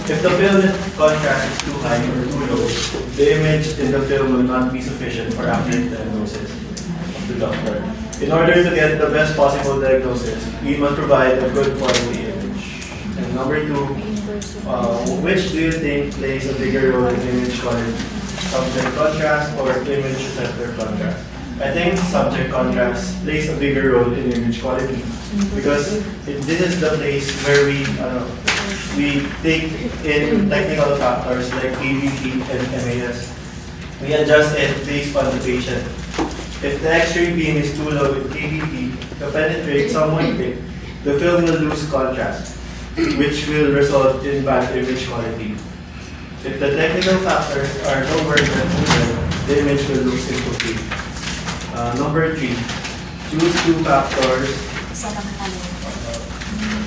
If the film contrast is too high or too low, the image in the film will not be sufficient for accurate diagnosis of the doctor. In order to get the best possible diagnosis, we must provide a good quality image. And number two, which do you think plays a bigger role in image quality? Subject contrast or image receptor contrast? I think subject contrast plays a bigger role in image quality because this is the place where we take in technical factors like ABP and MAS. We adjust it based on the patient. If the X-ray beam is too low with ABP to penetrate someone thick, the film will lose contrast, which will result in bad image quality. If the technical factors are lower than too low, the image will lose input. Number three, choose two factors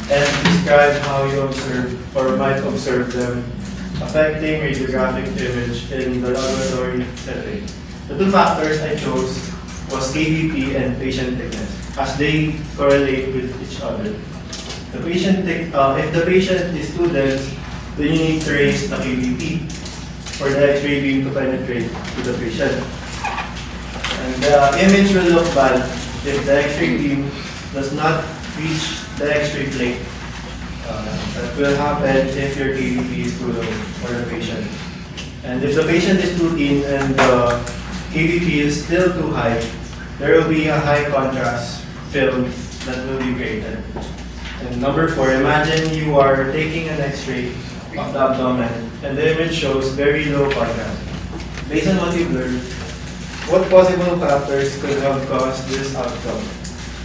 and describe how you observe or might observe them affecting radiographic image in the laboratory setting. The two factors I chose was KBP and patient thickness, as they correlate with each other. The patient if the patient is too dense, then you need to raise the KBP for the X-ray beam to penetrate to the patient. And the image will look bad if the X-ray beam does not reach the X-ray plate. That will happen if your KBP is too low for the patient. And if the patient is too thin and the KBP is still too high, there will be a high contrast film that will be created. And number four, imagine you are taking an X-ray of the abdomen and the image shows very low contrast. Based on what you've learned, what possible factors could have caused this outcome?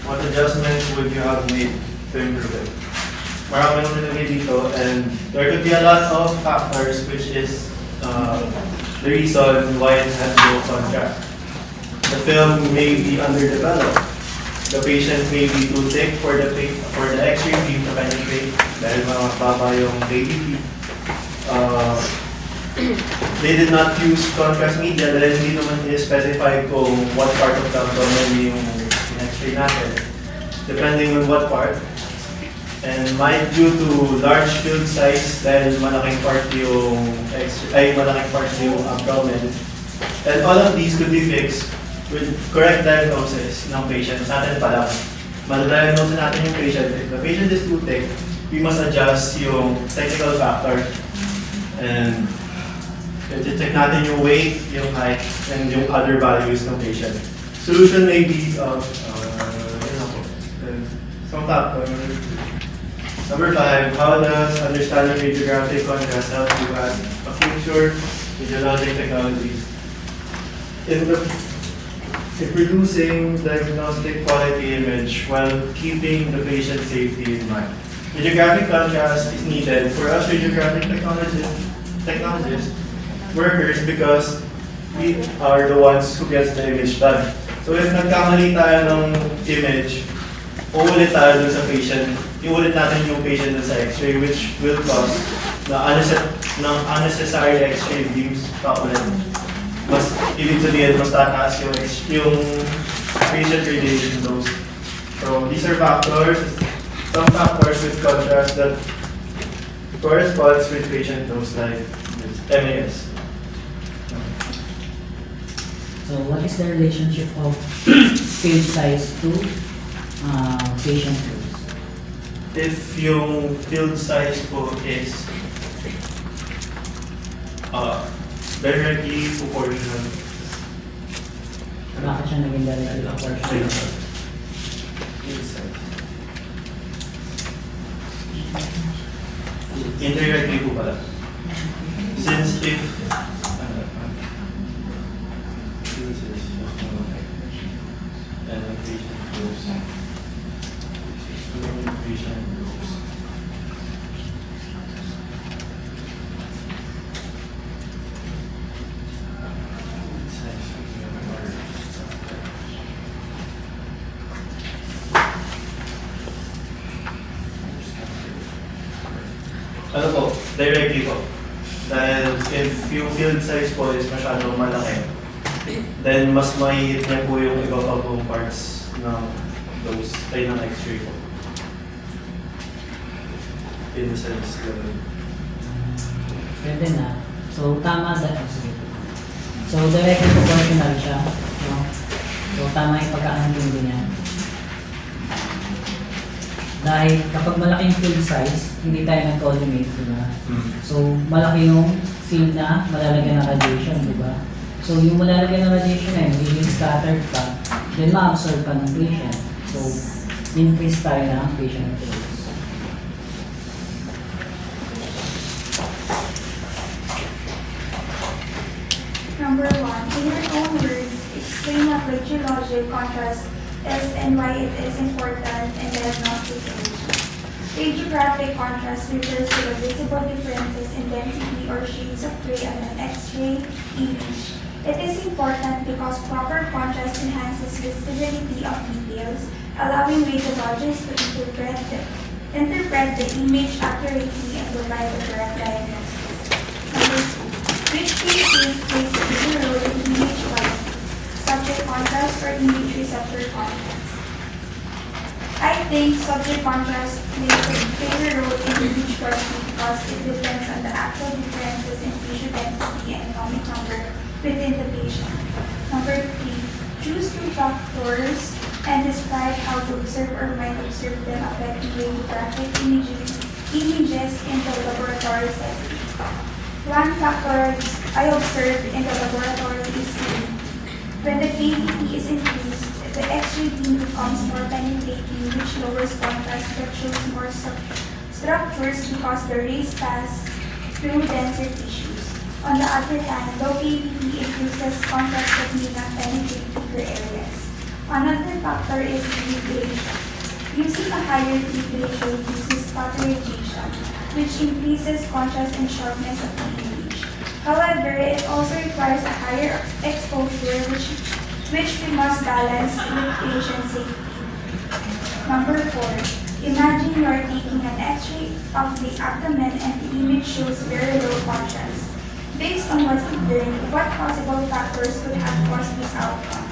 What adjustments would you have made to improve it? Maraming nilagay dito, and there could be a lot of factors which is the reason why it has low contrast. The film may be underdeveloped. The patient may be too thick for the X-ray beam to penetrate dahil mababa yung KBP. They did not use contrast media dahil hindi naman i-specify kung what part of the abdomen yung in-X-ray natin. Depending on what part. And might due to large field size dahil malaking part yung abdomen. And all of these could be fixed with correct diagnosis ng patient. Sa atin pa lang, ma-diagnose natin yung patient. If the patient is too thick, we must adjust yung technical factor. And check natin yung weight, yung height, and yung other values ng patient. Solution may be some factor. Number five, how does understanding radiographic contrast help you as a future radiologic technologies? In producing diagnostic quality image while keeping the patient safety in mind. Radiographic contrast is needed for us radiographic technologists, workers, because we are the ones who gets the image done. So if nagkamali tayo ng image, uulit tayo dun sa patient, iulit natin yung patient dun sa X-ray, which will cause ng unnecessary X-ray beams pa ulit. Mas ibig sabihin, mas tataas yung patient radiation dose. So these are some factors with contrast that corresponds with patient dose like MAS. So what is the relationship of field size to patient dose? If yung field size po is directly proportional. Bakit siya naging directly proportional? Field size. Indirectly po pala. Since if ano po, directly po. Dahil if yung field size po is masyadong malaki, then mas mahihit niya po yung iba pa pong parts ng those tayo ng X-ray po. In the sense level. Pwede na. So, tama dahil. So, directly proportional siya. No? So, tama yung pagkakahandling niya. Dahil kapag malaki yung field size, hindi tayo nag-collimate, di ba? So, malaki yung field na malalagyan ng radiation, di ba? So, yung malalagyan ng radiation na yun, magiging scattered pa, then ma-absorb pa ng patient. So, increase tayo ng patient dose. Number 1, in your own words, explain what radiologic contrast is and why it is important in diagnostic imaging. Radiographic contrast refers to the visible differences in density or shades of gray on an X-ray image. It is important because proper contrast enhances visibility of details, allowing radiologists to interpret the image accurately and provide the correct diagnosis. Number 2, which case plays a bigger role in image quality, subject contrast or image receptor contrast? I think subject contrast plays a bigger role in image quality because it depends on the actual differences in tissue density and atomic number within the patient. Number 3, choose 2 factors and describe how to observe or might observe them affecting radiographic images in the laboratory setting. One factor I observed in the laboratory is when the KDP is increased, the X-ray beam becomes more penetrating, which lowers contrast but shows more structures because the rays pass through denser tissues. On the other hand, low KDP increases contrast but may not penetrate deeper areas. Another factor is beam ratio. Using a higher beam ratio uses photoradiation, which increases contrast and sharpness of the image. However, it also requires a higher exposure, which we must balance with patient safety. Number 4, imagine you are taking an X-ray of the abdomen and the image shows very low contrast. Based on what you learned, what possible factors could have caused this outcome?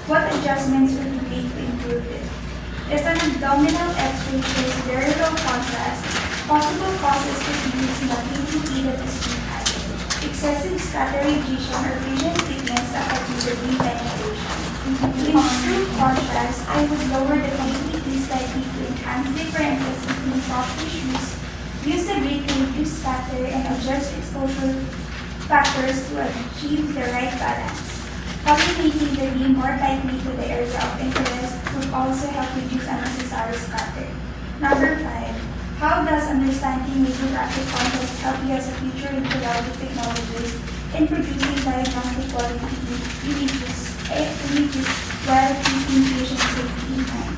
What adjustments would you make to improve it? If an abdominal X-ray shows very low contrast, possible causes could be using a KDP that is too high, excessive scatter radiation or vision thickness affecting the beam penetration. To improve contrast, I would lower the KDP slightly to enhance differences between soft tissues, use a brake to reduce scatter, and adjust exposure factors to achieve the right balance. Collimating the beam more tightly to the area of interest would also help reduce unnecessary scatter. Number 5, how does understanding radiographic contrast help you as a future radiology technologist in producing diagnostic quality images while keeping patient safety in mind?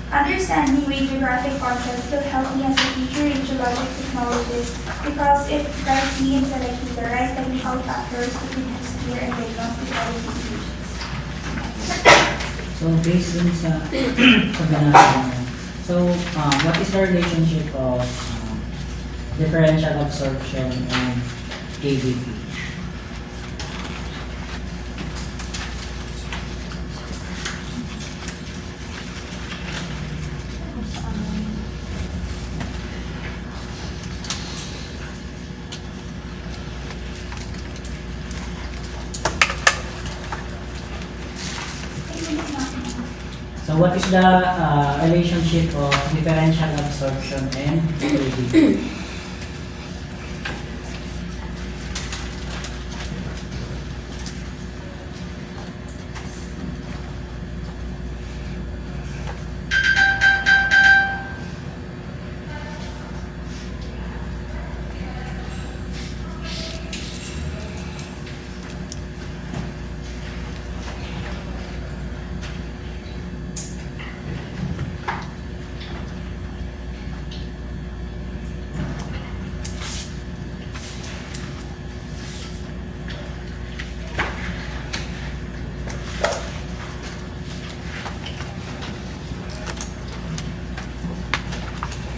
Understanding radiographic contrast will help me as a future radiologic technologist because it guides me in selecting the right technical factors to produce clear and diagnostic quality images. So, based dun sa binasa mo, so, what is the relationship of differential absorption and KDP? So, what is the relationship of differential absorption and KDP?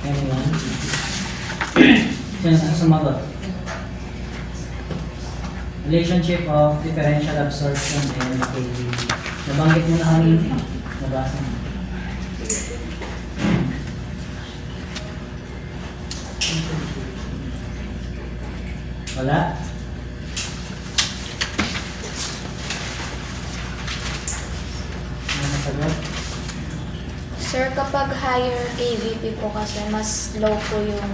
Anyone? Sino sumagot? Relationship of differential absorption and KDP. Nabanggit mo na kanina. Nabasa mo. Wala? Ano nasagot? Sir, kapag higher KVP po kasi, mas low po yung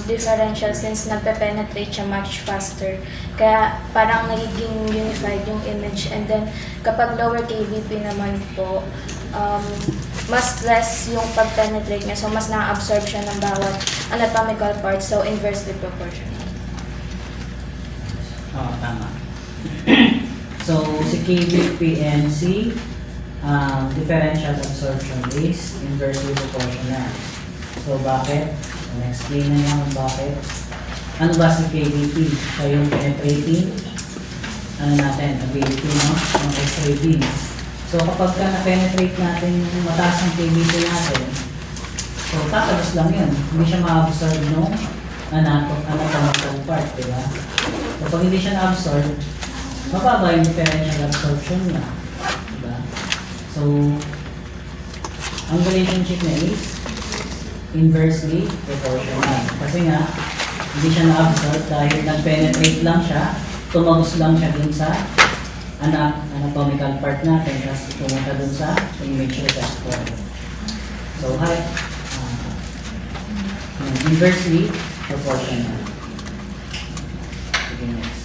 differential since nagpe-penetrate siya much faster. Kaya parang nagiging unified yung image. And then, kapag lower KVP naman po, mas less yung pag-penetrate niya. So, mas na-absorb siya ng bawat anatomical parts. So, inversely proportional. Oo, tama. So, si KVP and si differential absorption is inversely proportional. So, bakit? Na-explain na niya kung bakit. Ano ba si KVP? Siya yung penetrating, ano natin, ability, no? Ng X-ray beam. So, kapag ka na-penetrate natin yung mataas ng KVP natin, so, tatalas lang yun. Hindi siya ma-absorb nung anatomical part, di ba? Kapag hindi siya na-absorb, mababa yung differential absorption niya. Diba? So, ang relationship niya is inversely proportional. Kasi nga, hindi siya na-absorb dahil nag-penetrate lang siya, tumagos lang siya dun sa anatomical part natin, tapos pumunta dun sa image receptor. So, inversely proportional. Sige, next.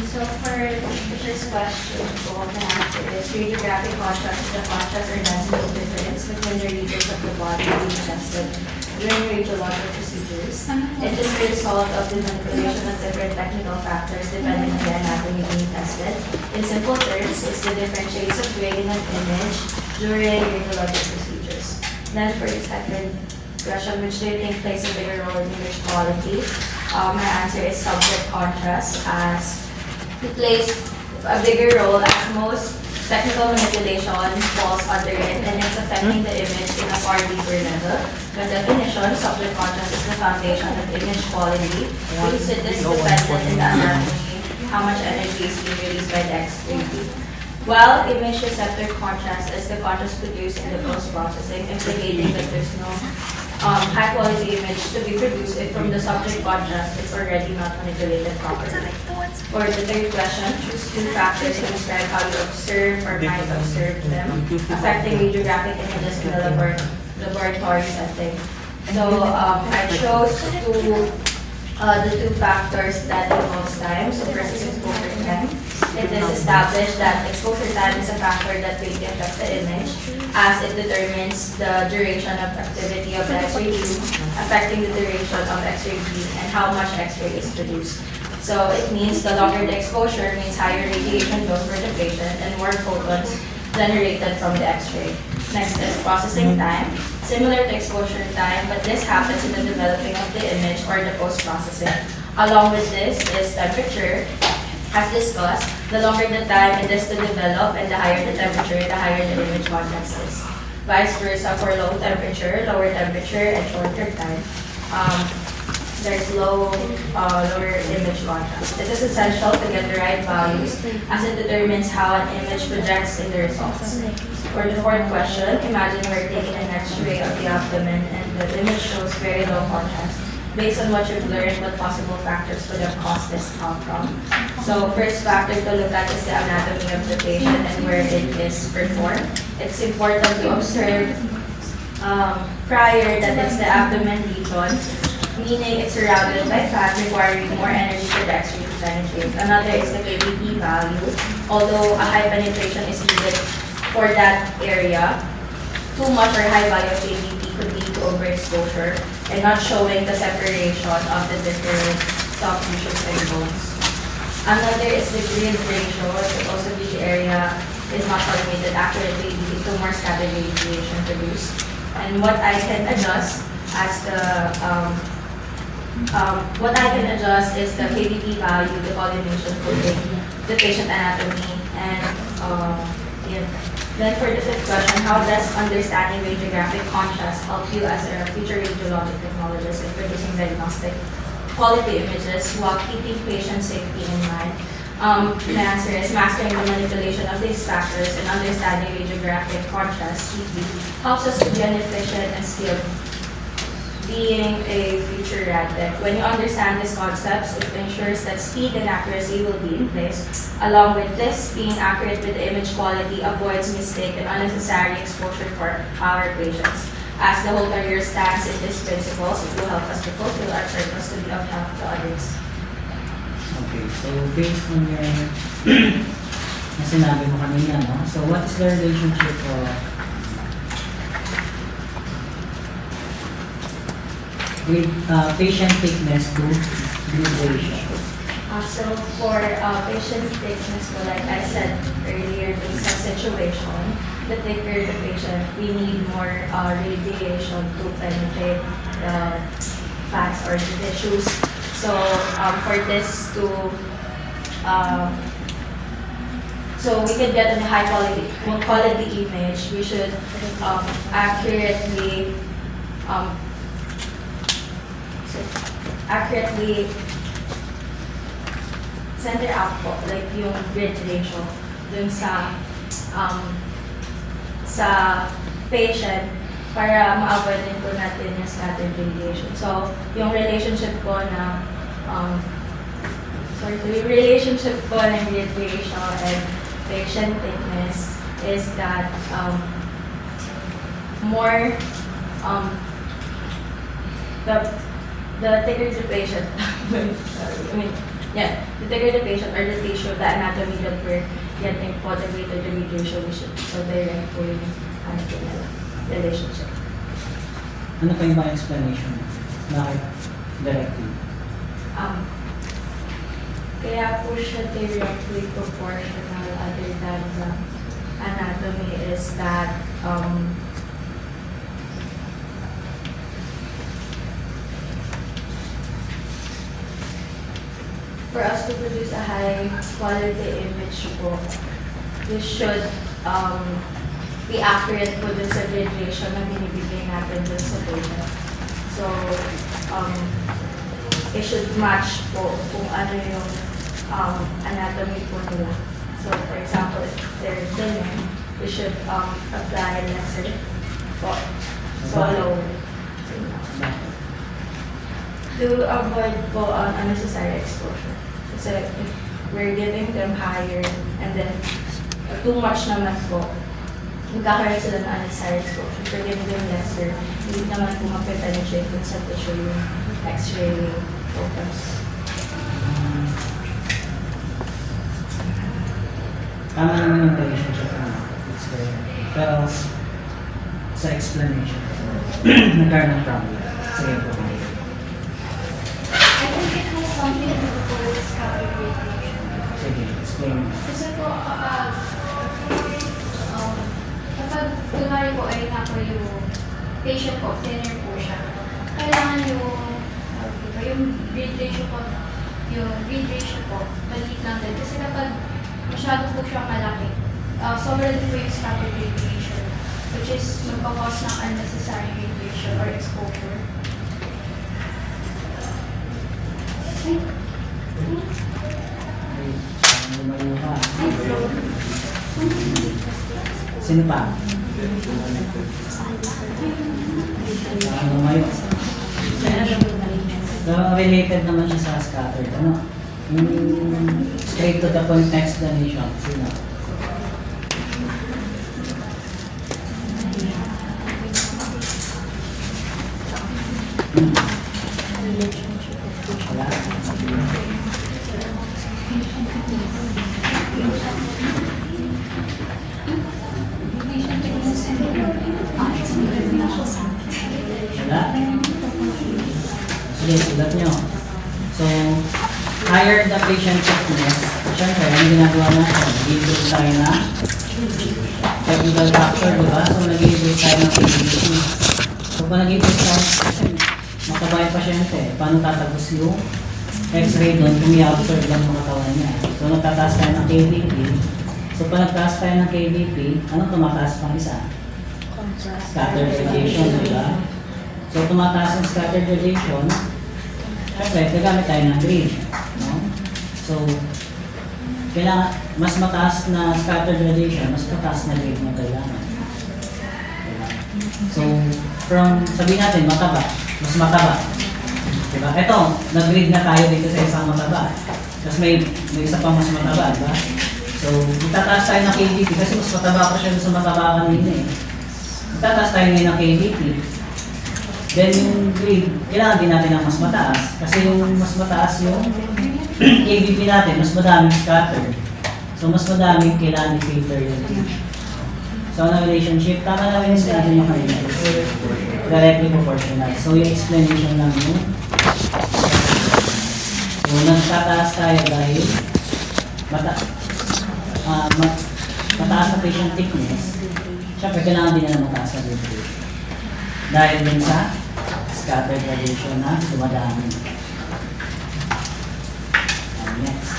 So for the first question po, the answer is radiographic contrast is the contrast or density difference between the regions of the body being tested during radiological procedures. It is the result of the manipulation of different technical factors depending on the anatomy being tested. In simple terms, it's the different shades of gray in an image during radiological procedures. Then for the second question, which do you think plays a bigger role in image quality? My answer is subject contrast, as it plays a bigger role as most technical manipulation falls under it and it's affecting the image in a far deeper level. By definition, subject contrast is the foundation of image quality because it is dependent in the anatomy, how much energy is being released by the X-ray beam. While image receptor contrast is the contrast produced in the post-processing, implicating that there's no high-quality image to be produced if from the subject contrast it's already not manipulated properly. For the third question, choose two factors to describe how you observe or might observe them affecting radiographic images in the laboratory setting. So I chose the two factors that involves time. So first is exposure time. It is established that exposure time is a factor that greatly affects the image as it determines the duration of activity of the X-ray beam, affecting the duration of X-ray beam and how much X-ray is produced. So it means the longer the exposure means higher radiation dose for the patient and more photons generated from the X-ray. Next is processing time. Similar to exposure time, but this happens in the developing of the image or the post-processing. Along with this is temperature. As discussed, the longer the time it is to develop and the higher the temperature, the higher the image contrast is. Vice versa for lower temperature, and shorter time. There's lower image contrast. It is essential to get the right values as it determines how an image projects in the results. For the fourth question, imagine we're taking an X-ray of the abdomen and the image shows very low contrast. Based on what you've learned, what possible factors could have caused this outcome? So first factor to look at is the anatomy of the patient and where it is performed. It's important to observe prior that it's the abdomen region, meaning it's surrounded by fat requiring more energy for the X-ray to penetrate. Another is the KVP value. Although a high penetration is needed for that area, too much or high value of KVP could lead to overexposure and not showing the separation of the different soft tissues and bones. Another is the grid ratio. It could also be the area is not calculated accurately leading to more scattered radiation produced. And what I can adjust as is the KVP value, the collimation coding, the patient anatomy, and Then for the fifth question, how does understanding radiographic contrast help you as a future radiologic technologist in producing diagnostic quality images while keeping patient safety in mind? The answer is mastering the manipulation of these factors and understanding radiographic contrast helps us to be an efficient and skilled being a future rad-tech. When you understand these concepts, it ensures that speed and accuracy will be in place. Along with this, being accurate with the image quality avoids mistake and unnecessary exposure for our patients. As the whole career stands in these principles, it will help us to fulfill our purpose to be of help to others. Okay, so based on your na sinabi mo kanina, no? So what is the relationship of with patient thickness to blood ratio? So for patient thickness, like I said earlier, based on situation, the thicker the patient, we need more radiation to penetrate the fats or the tissues. So for this to, so we can get a high quality image, we should accurately center out po, like yung grid ratio dun sa patient para ma-avoid din po natin yung scattered radiation. So, yung relationship po na yung relationship po ng grid ratio and patient thickness is that more the thicker the patient, the thicker the patient or the tissue, the anatomy that we're getting po, the greater the radiation we should. So, direct po yung relationship. Ano pa yung mga explanation? Bakit directly? Kaya po siya directly proportional other than the anatomy is that for us to produce a high quality image po, we should be accurate po dun sa radiation na binibigay natin dun sa patient. So, it should match po kung ano yung anatomy po nila. So, for example, if they're thinner, we should apply lesser po. So, lower. To avoid po unnecessary exposure. Kasi if we're giving them higher and then too much naman po, magkakaroon sila ng unnecessary exposure. If we're giving them lesser, hindi naman po mape-penetrate dun sa tissue yung X-ray focus. Tama naman yung relationship na it's there. Pero sa explanation, nagkaroon ng problem. Sige po. I think it has something to do with scattered radiation. Sige, explain. Kasi po kapag kunwari po ay yung patient po, thinner po siya, kailangan yung read ratio po, maliit lang din. Kasi kapag masyado po siya malaki, sobra din po yung scattered radiation, which is magpapause ng unnecessary radiation or exposure. Lumayo ka. Sino pa? Lumayo. So, related naman siya sa scattered. Ano? Yung straight to the point explanation. Sino? Wala. Wala. Sige, sulat nyo. So, higher the patient thickness, syempre, ang ginagawa natin, nag-i-improve tayo na technical factor, di ba? So, nag-i-improve tayo ng KBC. So, kung nag-i-improve tayo, makabay pasyente, paano tatagos yung X-ray doon kung i-absorb lang yung katawan niya. So, nagtataas tayo ng KBP. So, pag nagtaas tayo ng KBP, anong tumataas pang isa? Scattered radiation, di ba? So, tumataas ang scattered radiation, syempre, gagamit tayo ng grid. No? So, kailangan, mas mataas na scattered radiation, mas mataas na grid mo kailangan. Diba? So, from, sabihin natin, mataba, mas mataba. Diba? Ito, nag-grade na tayo dito sa isang mataba. Tapos may isa pang mas mataba, diba? So, itataas tayo ng KBP kasi mas mataba pa siya sa mataba kanina eh. Itataas tayo ngayon ng KBP. Then yung grade, kailangan din natin ng mas mataas. Kasi yung mas mataas yung KBP natin, mas madaming scatter. So, mas madaming kailangan i-filter yun. So, ang relationship, tama namin yung sinabi nyo kanina. Directly proportional. So, yung explanation lang yun. So, nagtataas tayo dahil mataas na patient thickness. Siyempre, kailangan din na mataas na grade. Dahil din sa scattered radiation na dumadami. Next.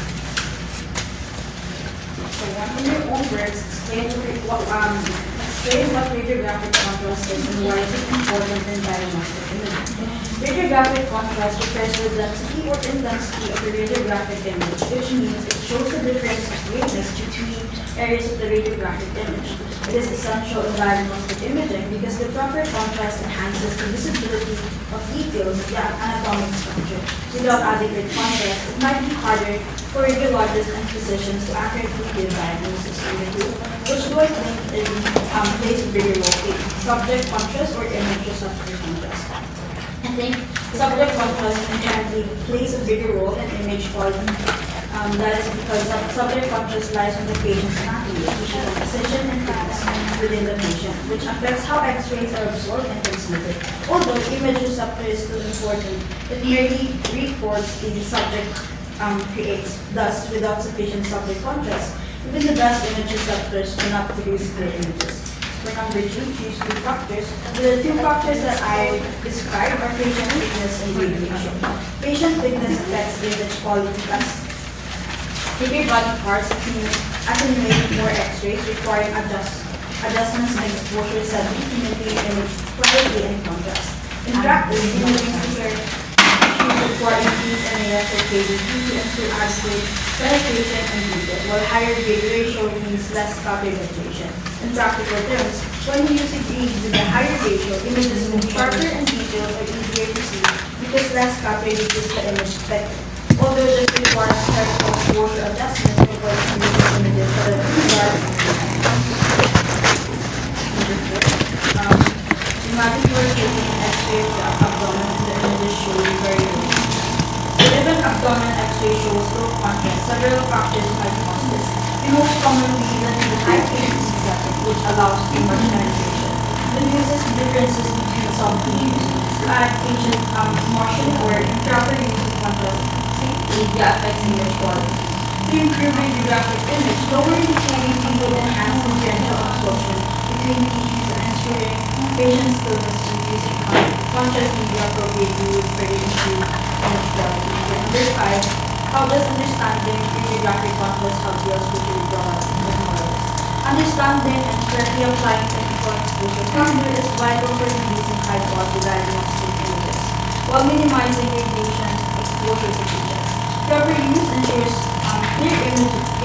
So, in your own words, explain what radiographic contrast is and why it is important in diagnostic imaging. Radiographic contrast refers to the density or intensity of the radiographic image, which means it shows the difference of wavelengths between areas of the radiographic image. It is essential in diagnostic imaging because the proper contrast enhances the visibility of details of the anatomic structure. Without adequate contrast, it might be harder for radiologists and physicians to accurately give diagnosis which do I think plays a bigger role in subject contrast or image receptor contrast. I think subject contrast inherently plays a bigger role in image quality. That is because subject contrast lies on the patient's anatomy, tissue composition, and thickness within the patient, which affects how X-rays are absorbed and transmitted. Although image receptor is still important, it merely records the subject creates. Thus, without sufficient subject contrast, even the best image receptors cannot produce clear images. For number 2, choose 2 factors. The 2 factors that I described are patient thickness and radiation. Patient thickness affects image quality best. Bigger body parts attenuate more X-rays requiring adjustments and exposure setting to maintain image quality and contrast. In practice, imaging require increased NAS or KBP to ensure adequate penetration and detail, while higher grade ratio means less copy penetration. In practical terms, when you use a grade with a higher ratio, images move sharper and details are easier to see because less copy reduces the image spectrum. Although this requires careful exposure adjustment to avoid creating images that are imagine you are taking an X-ray of the abdomen and the images show very low. Even abdominal X-ray shows low contrast. Several factors might cause this. The most common reason is the high KBP setting, which allows too much penetration. It uses differences between subgroups to add patient motion or improper use of contrast media affects image quality. To improve radiographic image, lowering the KBP will enhance the general absorption between tissues and ensuring patient stillness to reducing contrast media appropriately with further improve image quality. Number 5, how does understanding radiographic contrast help you as future radiologists? Understanding and correctly applying technical exposure factor is vital for releasing high-quality diagnostic images, while minimizing radiation exposure to patients. Proper use ensures clear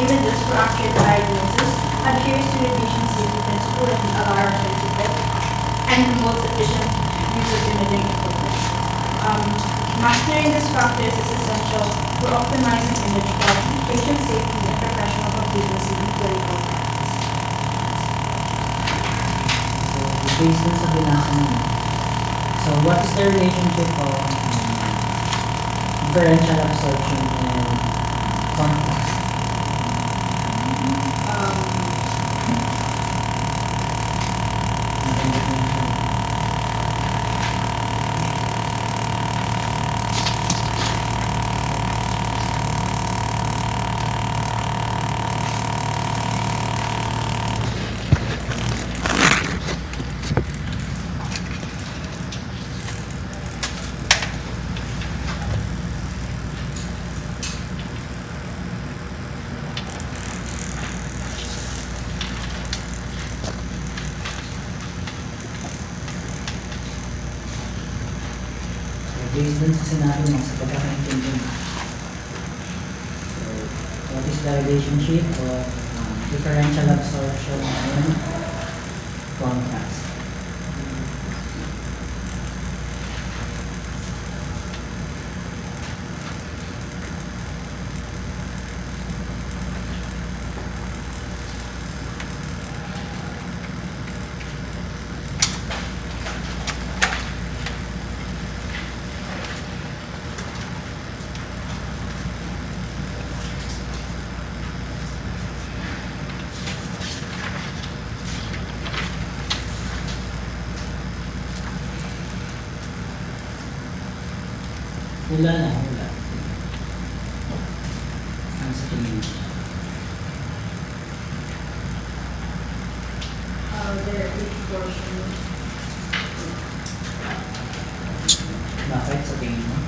images for accurate diagnosis, adheres to radiation safety principle and alarm principle, and promotes efficient use of imaging equipment. Mastering these factors is essential for optimizing image quality, patient safety, and professional completeness in clinical practice. So, based on sa binasa naman. So, what is the relationship of differential absorption and contrast? Based dun sa sinabi mo sa pagkakaintindi mo. So, what is the relationship of differential absorption and contrast? Wala na, wala. Ano sa tingin mo? There is portion. Bakit sa tingin mo?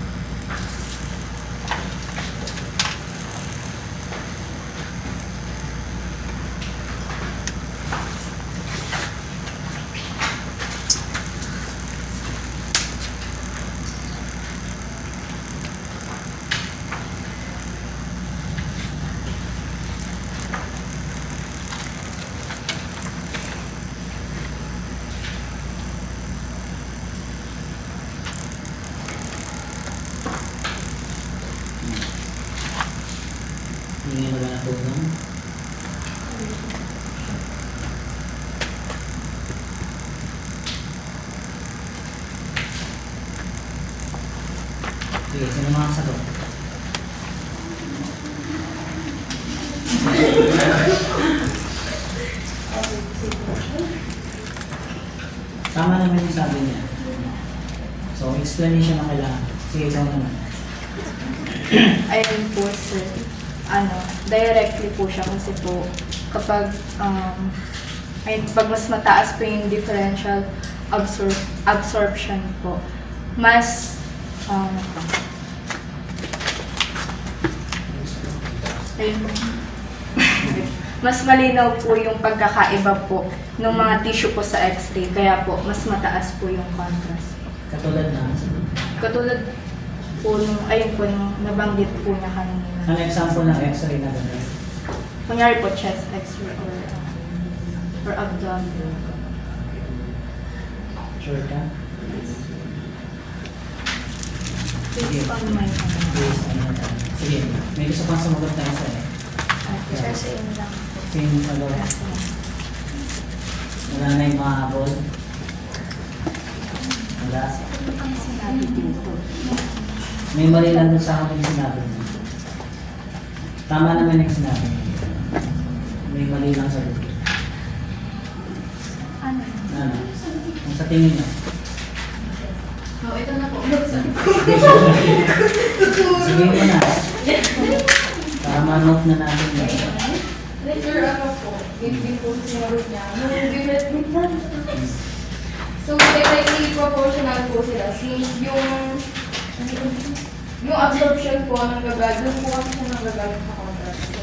Hindi mo ba natulong? Sige, sino mga sagot? Tama naman yung sabi niya. So, explanation na kailangan. Sige, ikaw naman. Ayun po sir, directly po siya kasi po kapag pag mas mataas po yung differential absorption po, mas ayun po. Mas malinaw po yung pagkakaiba po ng mga tissue po sa x-ray, kaya po mas mataas po yung contrast. Katulad na. Katulad po nung, ayun po, nung nabanggit po niya kanina. Ano example ng x-ray na gano'n? Kunyari po, chest x-ray or abdomen. Sure ka? Based on my Yes, ano na. Sige, may gusto pang sumagot na isa eh. Kasi yun lang. Sino sa loob? Wala na yung mga habol? Wala? May mali lang dun sa akin yung sinabi mo. Tama naman yung sinabi mo. May mali lang sa loob. Ano? Ano? Kung sa tingin mo. Oh, ito na po. Sige mo na. Para ma-note na natin yun. Sir, ano po? Hindi po sinagot niya. So, directly proportional po sila. Since yung absorption po ng gagad, doon po kasi siya ng gagad sa contrast. So,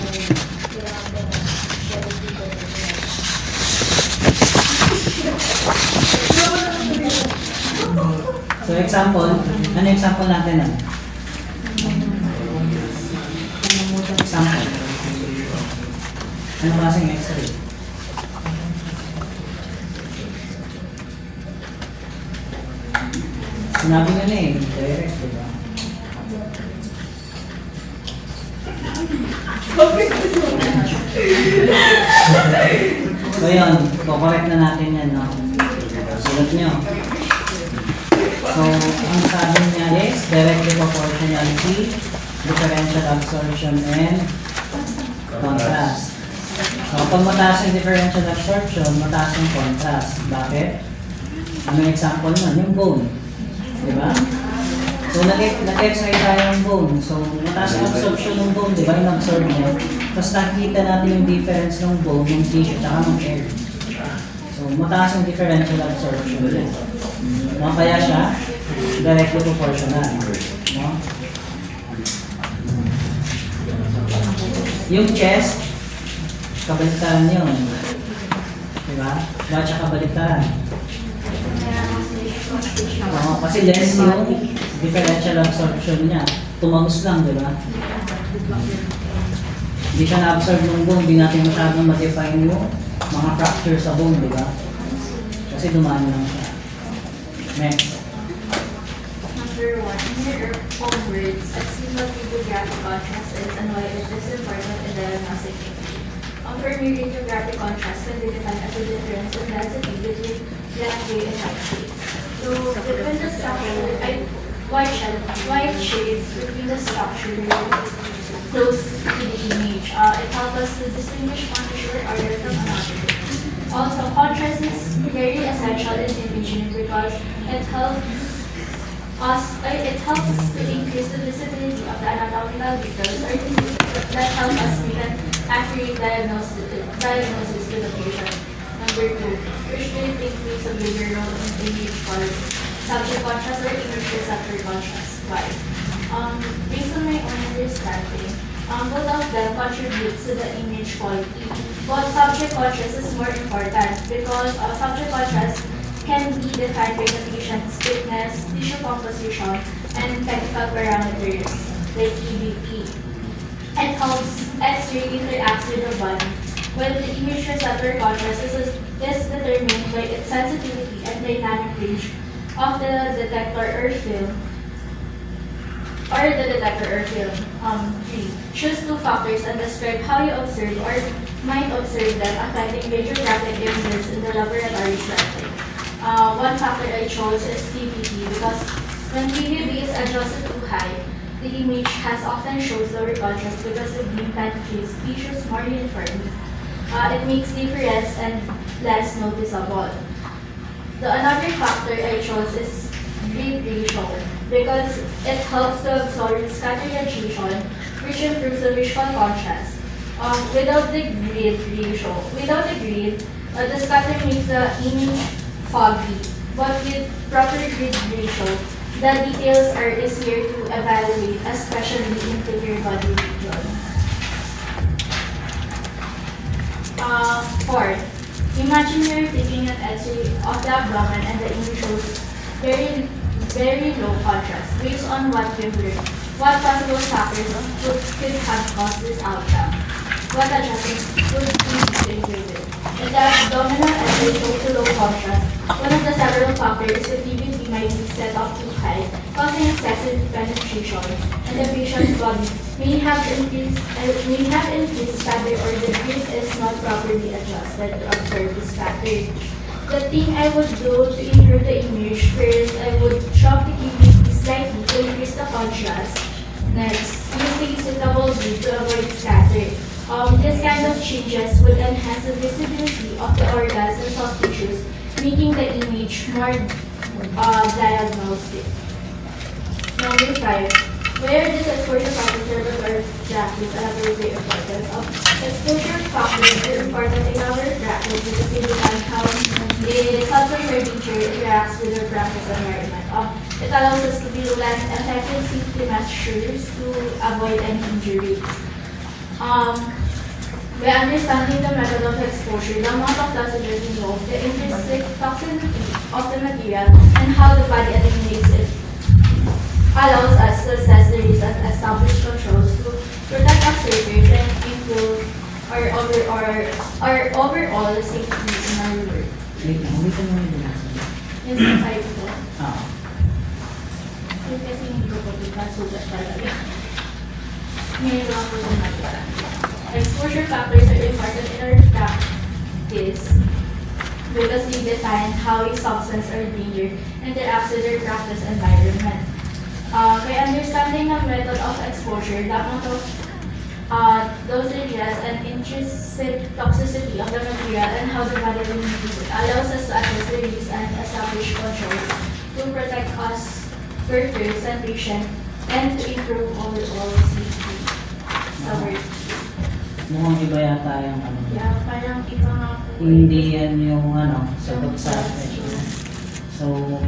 kailangan po na directly proportional. So example, ano example natin ah? Example. Ano klaseng x-ray? Sinabi nga na eh, direct, di ba? So yun, correct na natin yan, no? Sulat nyo. So, ang sabi niya is directly proportionality, differential absorption, and contrast. So, kapag mataas yung differential absorption, mataas yung contrast. Bakit? Anong example nun? Yung bone. Di ba? So, nag-x-ray tayo yung bone. So, mataas yung absorption ng bone, di ba? Yung absorb niya. Tapos nakikita natin yung difference ng bone, yung tissue, tsaka ng air. So, mataas yung differential absorption niya. No? Kaya siya, directly proportional. No? Yung chest, kabaliktaran yun. Diba? Bakit siya kabaliktaran? Oo, kasi less yung differential absorption niya. Tumagos lang, di ba? Hindi siya na-absorb ng bone, hindi natin masyadong ma-define yung mga fracture sa bone, di ba? Kasi dumaan lang siya. Next. Number 1, in your own words, explain what radiographic contrast is and why it is important in diagnostic imaging. For me, radiographic contrast can be defined as a difference in density between black gray and white shades. So, between the structure, white shades between the structure close to the image. It helps us to distinguish one tissue order from another. Also, contrast is very essential in imaging because it helps It helps to increase the visibility of the anatomical details or diseases that help us make an accurate diagnosis to the patient. Number 2, which do you think plays a bigger role in image quality? Subject contrast or image receptor contrast? Why? Based on my own understanding, both of them contribute to the image quality. But subject contrast is more important because subject contrast can be defined by the patient's thickness, tissue composition, and technical parameters like EBP. It helps X-ray interacts with the body, while the image receptor contrast is determined by its sensitivity and dynamic range of the detector or film. Choose 2 factors and describe how you observe or might observe them affecting radiographic images in the laboratory setting. One factor I chose is TBP because when TBP is adjusted too high, the image has often shows lower contrast because the beam penetrates tissues more uniformly. It makes difference and less noticeable. Another factor I chose is grid ratio because it helps to absorb scattered radiation, which improves the visual contrast. Without the grid, the scatter makes the image foggy, but with proper grid ratio, the details are easier to evaluate, especially in thicker body regions. 4. Imagine you're taking an X-ray of the abdomen and the image shows very low contrast. Based on what you've learned, what possible factors could have caused this outcome? What adjustments could be included? If the abdominal X-ray shows a low contrast, one of the several factors is the TBP might be set up too high, causing excessive penetration, and the patient's body may have increased scatter or the grid is not properly adjusted to absorb the scatter. The thing I would do to improve the image, first I would chop the TBP slightly to increase the contrast. Next, using suitable grid to avoid scatter. This kind of changes would enhance the visibility of the organs and soft tissues, making the image more diagnostic. Number 5. Where does exposure factor or practice another way importance of exposure factors are important in our practice because they define how the subject nature interacts with our practice environment. It allows us to build effective safety measures to avoid any injuries. By understanding the method of exposure, the amount of dosages involved, the intrinsic toxicity of the material, and how the body eliminates it, allows us to assess the risk and establish controls to protect observers and improve our overall safety in our work. Wait lang, wait lang yung binasa. Yung sa 5 po, yun kasi hindi ko po sugat talaga. Ngayon lang po yung nagpara. Exposure factors are important in our practice because they define how a substance or danger interacts with our practice environment. By understanding the method of exposure, the amount of dosages and intrinsic toxicity of the material and how the body will use it allows us to assess the risk and establish controls to protect us, workers, and patients, and to improve overall safety sa work. Mukhang iba yata yung ano. Yeah, parang iba nga po. Hindi yan yung sagot sa question. So,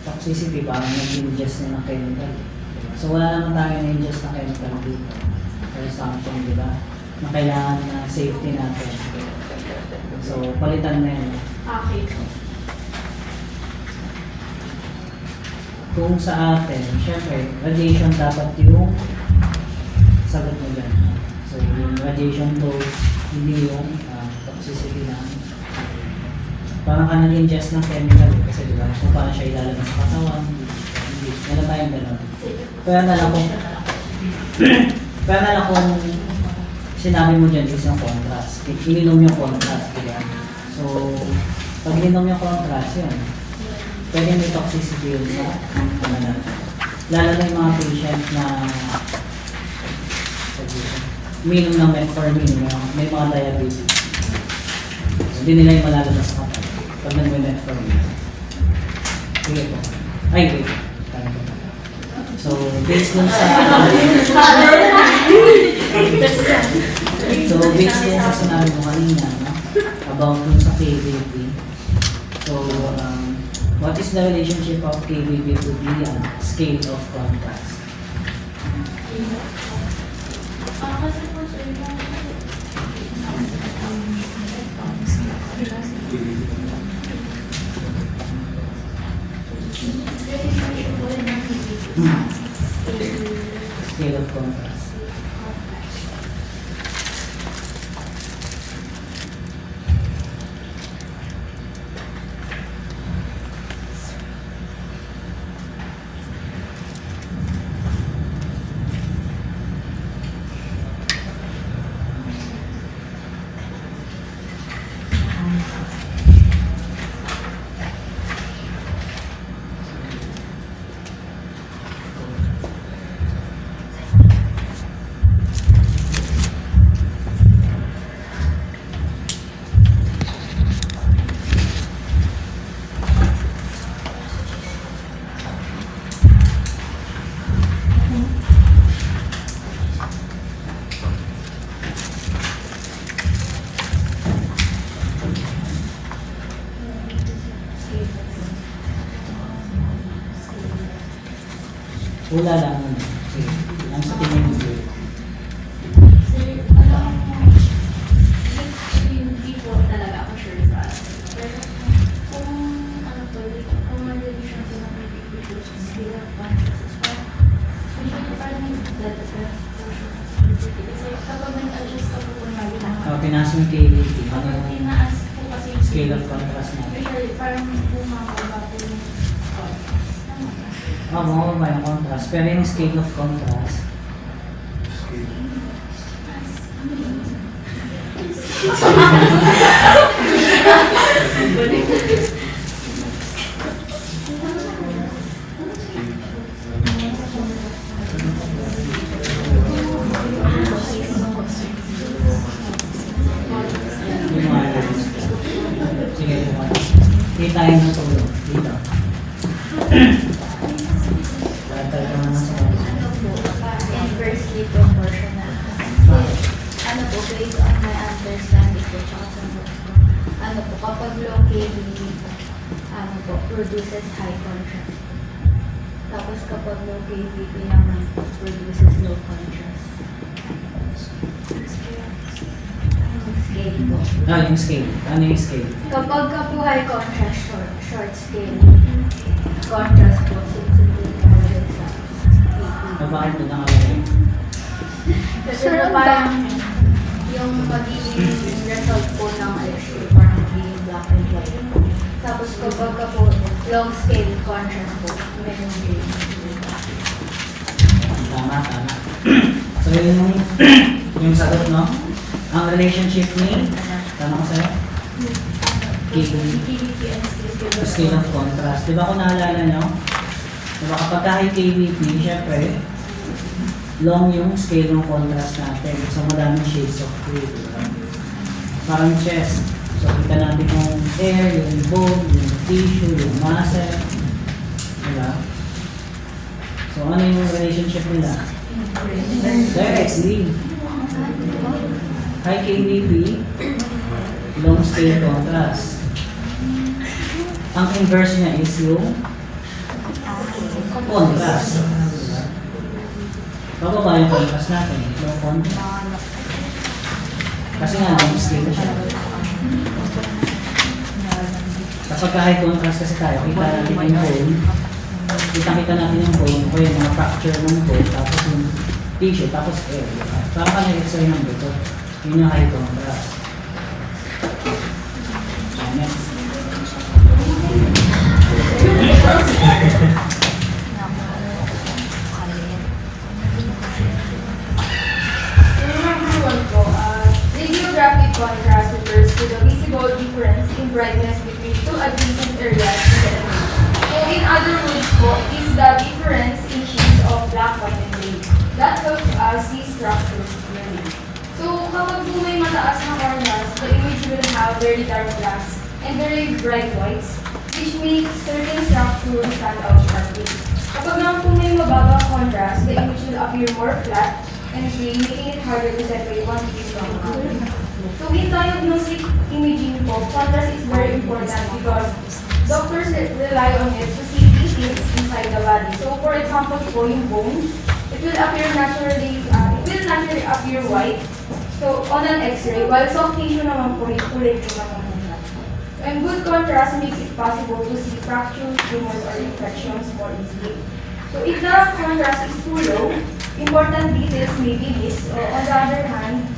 toxicity ba, nag-ingest na ng chemical. So, wala naman tayo na-ingest na chemical dito. For something, di ba? Na kailangan na safety natin. So, palitan na yun. Okay. Kung sa atin, syempre, radiation dapat yung sagot mo dyan. So, yung radiation dose, hindi yung toxicity na. Parang ka nag-ingest ng chemical kasi diba, kung paano siya ilalabas sa katawan, hindi. Wala tayong gano'n. Kaya na lang kung sinabi mo dyan is yung contrast. Ininom yung contrast, diba? So, pag ininom yung contrast, yun. Pwede may toxicity yun sa natin. Lalo na yung mga patient na uminom ng metformin, may mga diabetes. Hindi nila yung malalabas sa katawan pag nag-metformin. Sige po. Ay, wait. So, based dun sa sinabi mo kanina, no? About dun sa KBP. So, what is the relationship of KBP to the scale of contrast? Kasi po sir, Scale of contrast. Wala lang muna. Sige. Ang sa tingin mo. sir, alam mo, hindi po talaga ako sure sa pero kung ano po, kung mag-relation ko ng scale of consciousness, parang may data kasi kapag nag-adjust ako po na Pinaas mo yung KBP. Ano kapag yung tinaas po kasi yung scale of contrast natin? usually parang bumababa po yung Mababa yung contrast. Pero yung scale of contrast, yung mga sige, hindi tayo ng tulong. Dito. Lahat tayo naman sa Ano po, inversely proportional. Kasi, ano po, based on my understanding po, tsaka sa books ko, ano po, kapag low KBP, ano po, produces high contrast. Tapos kapag low KBP naman po, produces low contrast. Scale po. yung scale. Ano yung scale? Kapag ka po high contrast, short scale, contrast po, sensitive po sa Bakit mo nakalagay? Kasi parang yung magiging result po ng x-ray, parang magiging black and white. Tapos kapag ka po long scale contrast po, meron din. Tama. So yung sagot, no? Ang relationship ni, tama ko sa'yo? KBP and Scale of contrast. Di ba kung naalala nyo? Di ba kapag high KBP, syempre, long yung scale ng contrast natin. So madaming shades of gray. Diba? Parang chest. So kita natin yung hair, yung bone, yung tissue, yung muscle. Diba? So ano yung relationship nila? Directly. High KBP, long scale contrast. Ang inverse niya is yung contrast. Bababa yung contrast natin, low contrast. Kasi nga, long scale siya. Kapag high contrast kasi tayo, kita natin yung bone, kita natin yung bone, o yung mga fracture ng bone, tapos yung tissue, tapos air. Parang ka na-x-ray ng buto. Yun yung high contrast. Next. Number one po, radiographic contrast refers to the visible difference in brightness between two adjacent areas in the image. So in other words po, is the difference in shades of black, white, and gray. That helps us see structures clearly. So kapag po may mataas na contrast, the image will have very dark blacks and very bright whites, which makes certain structures stand out sharply. Kapag naman po may mababang contrast, the image will appear more flat and gray, making it harder to separate one piece from another. So in diagnostic imaging po, contrast is very important because doctors rely on it to see things inside the body. So for example po, yung bone, it will naturally appear white. So on an X-ray, while soft tissue naman po, kulay po naman muna. And good contrast makes it possible to see fractures, tumors, or infections more easily. So if the contrast is too low, important details may be missed. On the other hand,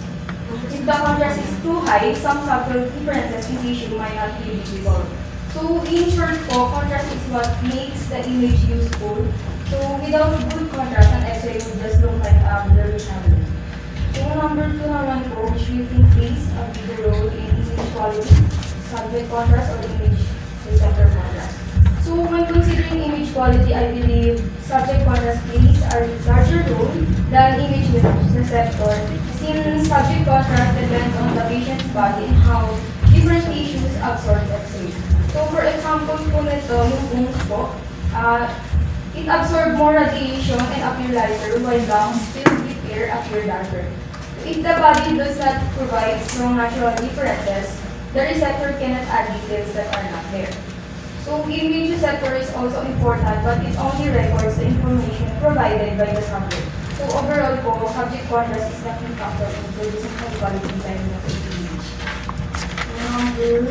if the contrast is too high, some subtle differences in tissue might not be visible. So in short po, contrast is what makes the image useful. So without good contrast, an X-ray would just look like a blurry shadow. So number 2 naman po, which we think plays a big role in image quality, subject contrast or image receptor contrast. So when considering image quality, I believe subject contrast plays a larger role than image receptor, since subject contrast depends on the patient's body and how different tissues absorb X-ray. So for example po nito, yung bones po, it absorbs more radiation and appear lighter, while lungs filled with air appear darker. If the body does not provide strong natural differences, the receptor cannot add details that are not there. So image receptor is also important, but it only records the information provided by the subject. So overall po, subject contrast is the key factor in producing high quality diagnostic image. Number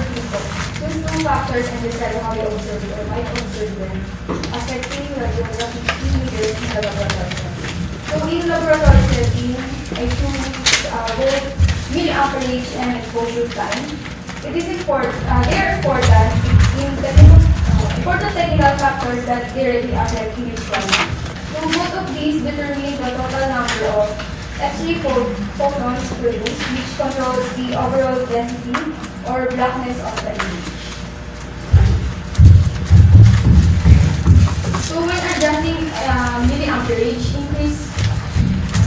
2 po. Those two factors and decide how you observe it or might observe them, affecting radiographic images in the laboratory setting. So in laboratory setting, I choose with milliamperage and exposure time. It is important, they are important in important technical factors that directly affect image quality. So both of these determine the total number of X-ray photons produced, which controls the overall density or blackness of the image. So when adjusting milliamperage,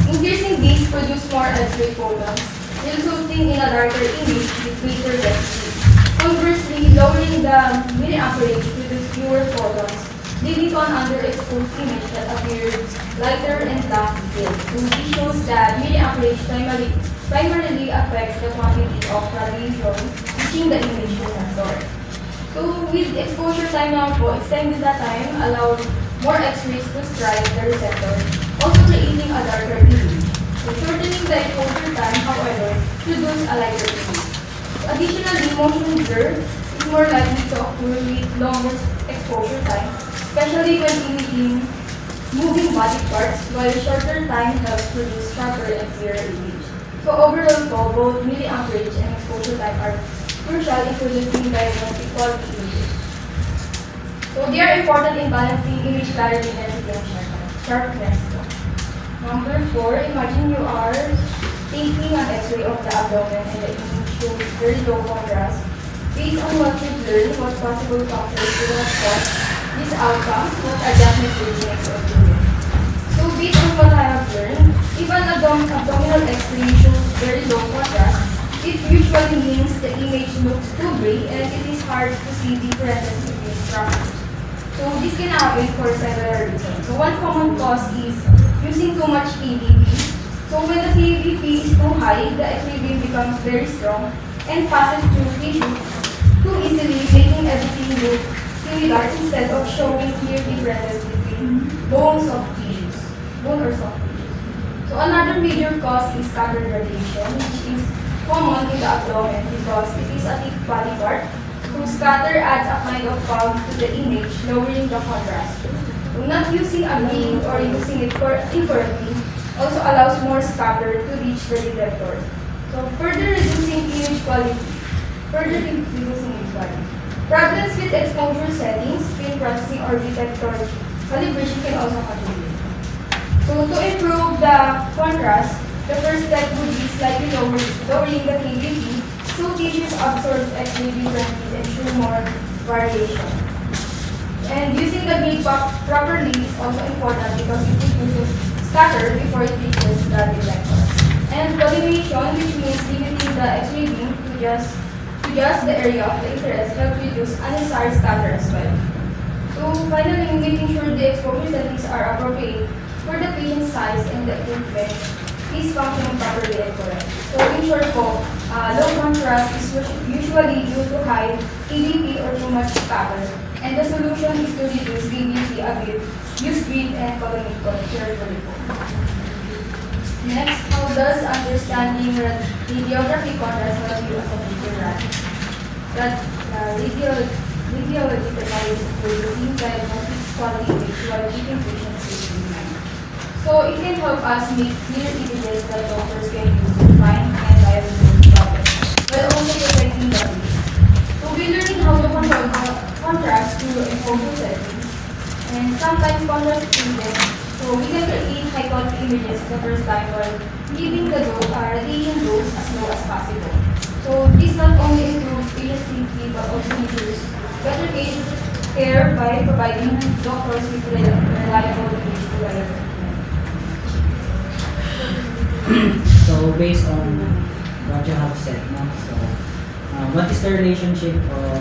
increasing these produce more X-ray photons, resulting in a darker image with greater density. Conversely, lowering the milliamperage produce fewer photons, leading to an underexposed image that appears lighter and black detailed. So this shows that milliamperage primarily affects the quantity of radiation reaching the image receptor. So with exposure time now po, extending the time allowed more X-rays to strike the receptor, also creating a darker image. So shortening the exposure time, however, produces a lighter image. Additionally, motion blur is more likely to occur with longer exposure time, especially when imaging moving body parts, while shorter time helps produce sharper and clearer image. So overall po, both milliamperage and exposure time are crucial in producing diagnostic quality images. So they are important in balancing image clarity, density, and sharpness. Number 4, imagine you are taking an X-ray of the abdomen and the image shows very low contrast. Based on what you've learned, what possible factors would have caused this outcome, what adjustments will be next or doing. So based on what I have learned, if an abdominal X-ray shows very low contrast, it usually means the image looks too gray and it is hard to see differences between structures. So this can happen for several reasons. So one common cause is using too much KVP. So when the KVP is too high, the X-ray beam becomes very strong and passes through tissue too easily, making everything look similar instead of showing clear differences between bone or soft tissues. So another major cause is scattered radiation, which is common in the abdomen because it is a thick body part. So scatter adds a kind of fog to the image, lowering the contrast. So not using a beam or using it incorrectly also allows more scatter to reach the detector. So further reducing image quality. Problems with exposure settings, screen processing, or detector calibration can also contribute. So to improve the contrast, the first step would be slightly lowering the KVP so tissues absorb X-ray differently and show more variation. And using the beam properly is also important because it reduces scatter before it reaches the detector. And collimation, which means limiting the X-ray beam to just just the area of the interest helps reduce unnecessary scatter as well. So finally, making sure the exposure settings are appropriate for the patient's size and the equipment is functioning properly and correct. So in short po, low contrast is usually due to high KVP or too much scatter. And the solution is to reduce KVP a bit, use grid and column carefully po. Next, how does understanding radiographic contrast help you as a radiographer? Radiology provides routine diagnostic quality image while keeping patients safe in mind. So it can help us make clear images that doctors can use to find and diagnose problems, while also protecting the patient. So we're learning how to control contrast through exposure settings, and sometimes contrast is needed. So we can create high quality images the first time while leaving the radiation dose as low as possible. So this not only improves patient safety but also ensures better patient care by providing doctors with reliable image to deliver. So based on what you have said, no? So what is the relationship of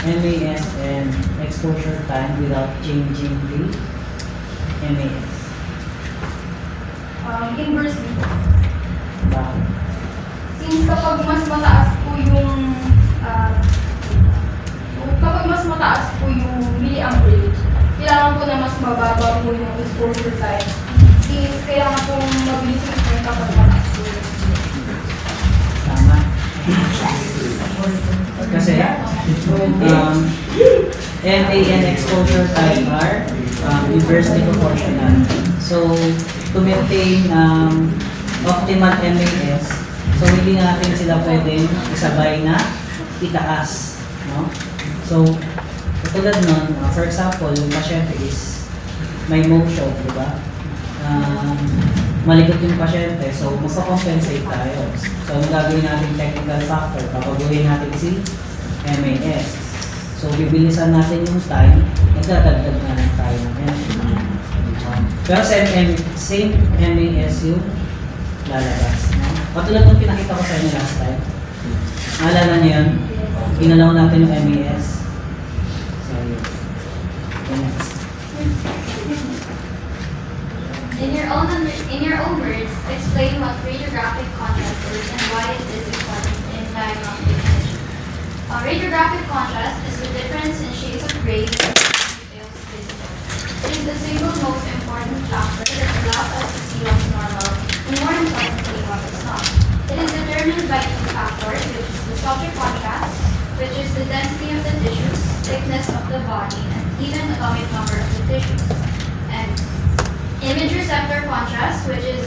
MAS and exposure time without changing the MAS? Inversely po. Bakit? Since kapag mas mataas po yung milliamperage, kailangan po na mas mababa po yung exposure time. Since kailangan pong mabilis yung kapag mataas po yung Tama? Kasi MA and exposure time are inversely proportional. So to maintain optimal MAS, so hindi natin sila pwedeng isabay na itaas, no? So tulad nun, for example, yung pasyente is may motion, di ba? Malikot yung pasyente, so magpa-compensate tayo. So ang gagawin natin technical factor, papaguhin natin si MAS. So bibilisan natin yung time, nagdadagdag na lang tayo ng MAS. Pero same MAS yung lalabas. Patulad nung pinakita ko sa inyo last time. Naalala niyo yun? Ginalaw natin yung MAS. So yun. Next. In your own words, explain what radiographic contrast is and why it is important in diagnostic imaging. Radiographic contrast is the difference in shades of gray between details visible. It is the single most important factor that allows us to see what's normal and, more importantly, what is not. It is determined by two factors, which is the subject contrast, which is the density of the tissues, thickness of the body, and even atomic number of the tissues. And image receptor contrast, which is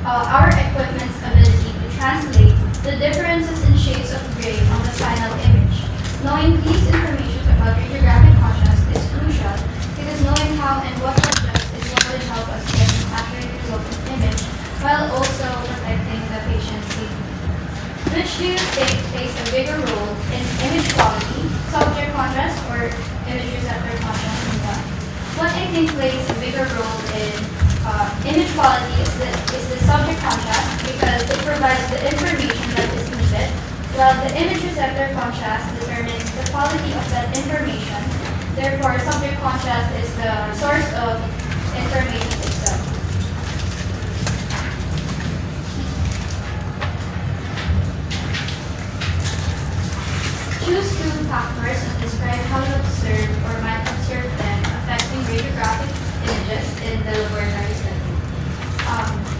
our equipment's ability to translate the differences in shades of gray on the final image. Knowing these information about radiographic contrast is crucial because knowing how and what to adjust is what will help us get an accurate resultant image while also protecting the patient's safety. Which do you think plays a bigger role in image quality, subject contrast, or image receptor contrast in that? What I think plays a bigger role in image quality is the subject contrast because it provides the information that is needed, while the image receptor contrast determines the quality of that information. Therefore, subject contrast is the source of information itself. Choose two factors and describe how you observe or might observe them affecting radiographic images in the laboratory setting.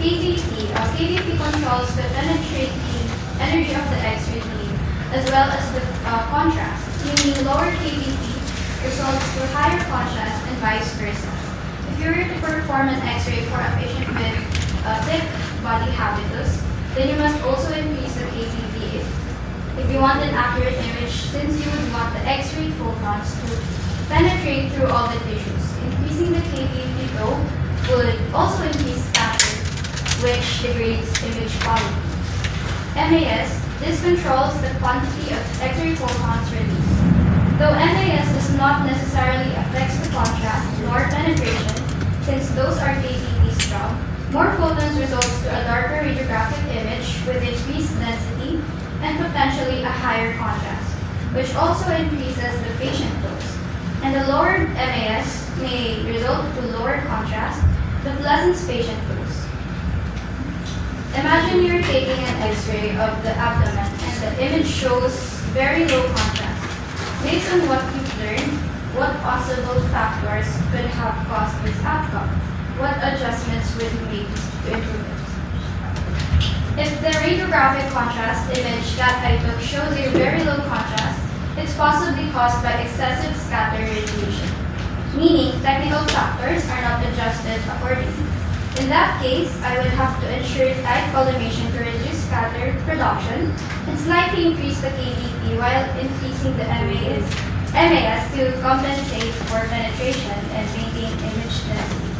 KVP controls the penetrating energy of the X-ray beam as well as the contrast, meaning lower KVP results to higher contrast and vice versa. If you were to perform an X-ray for a patient with thick body habitus, then you must also increase the KVP if you want an accurate image, since you would want the X-ray photons to penetrate through all the tissues. Increasing the KVP though would also increase scatter, which degrades image quality. MAS, this controls the quantity of X-ray photons released. Though MAS does not necessarily affect the contrast nor penetration, since those are KVP strong, more photons results to a darker radiographic image with increased density and and potentially a higher contrast, which also increases the patient dose. And the lowered MAS may result to lower contrast that lessens patient dose. Imagine you're taking an X-ray of the abdomen and the image shows very low contrast. Based on what you've learned, what possible factors could have caused this outcome? What adjustments would you make to improve it? If the radiographic contrast image that I took shows a very low contrast, it's possibly caused by excessive scatter radiation, meaning technical factors are not adjusted accordingly. In that case, I would have to ensure tight collimation to reduce scatter production and slightly increase the KVP while increasing the MAS to compensate for penetration and maintain image density.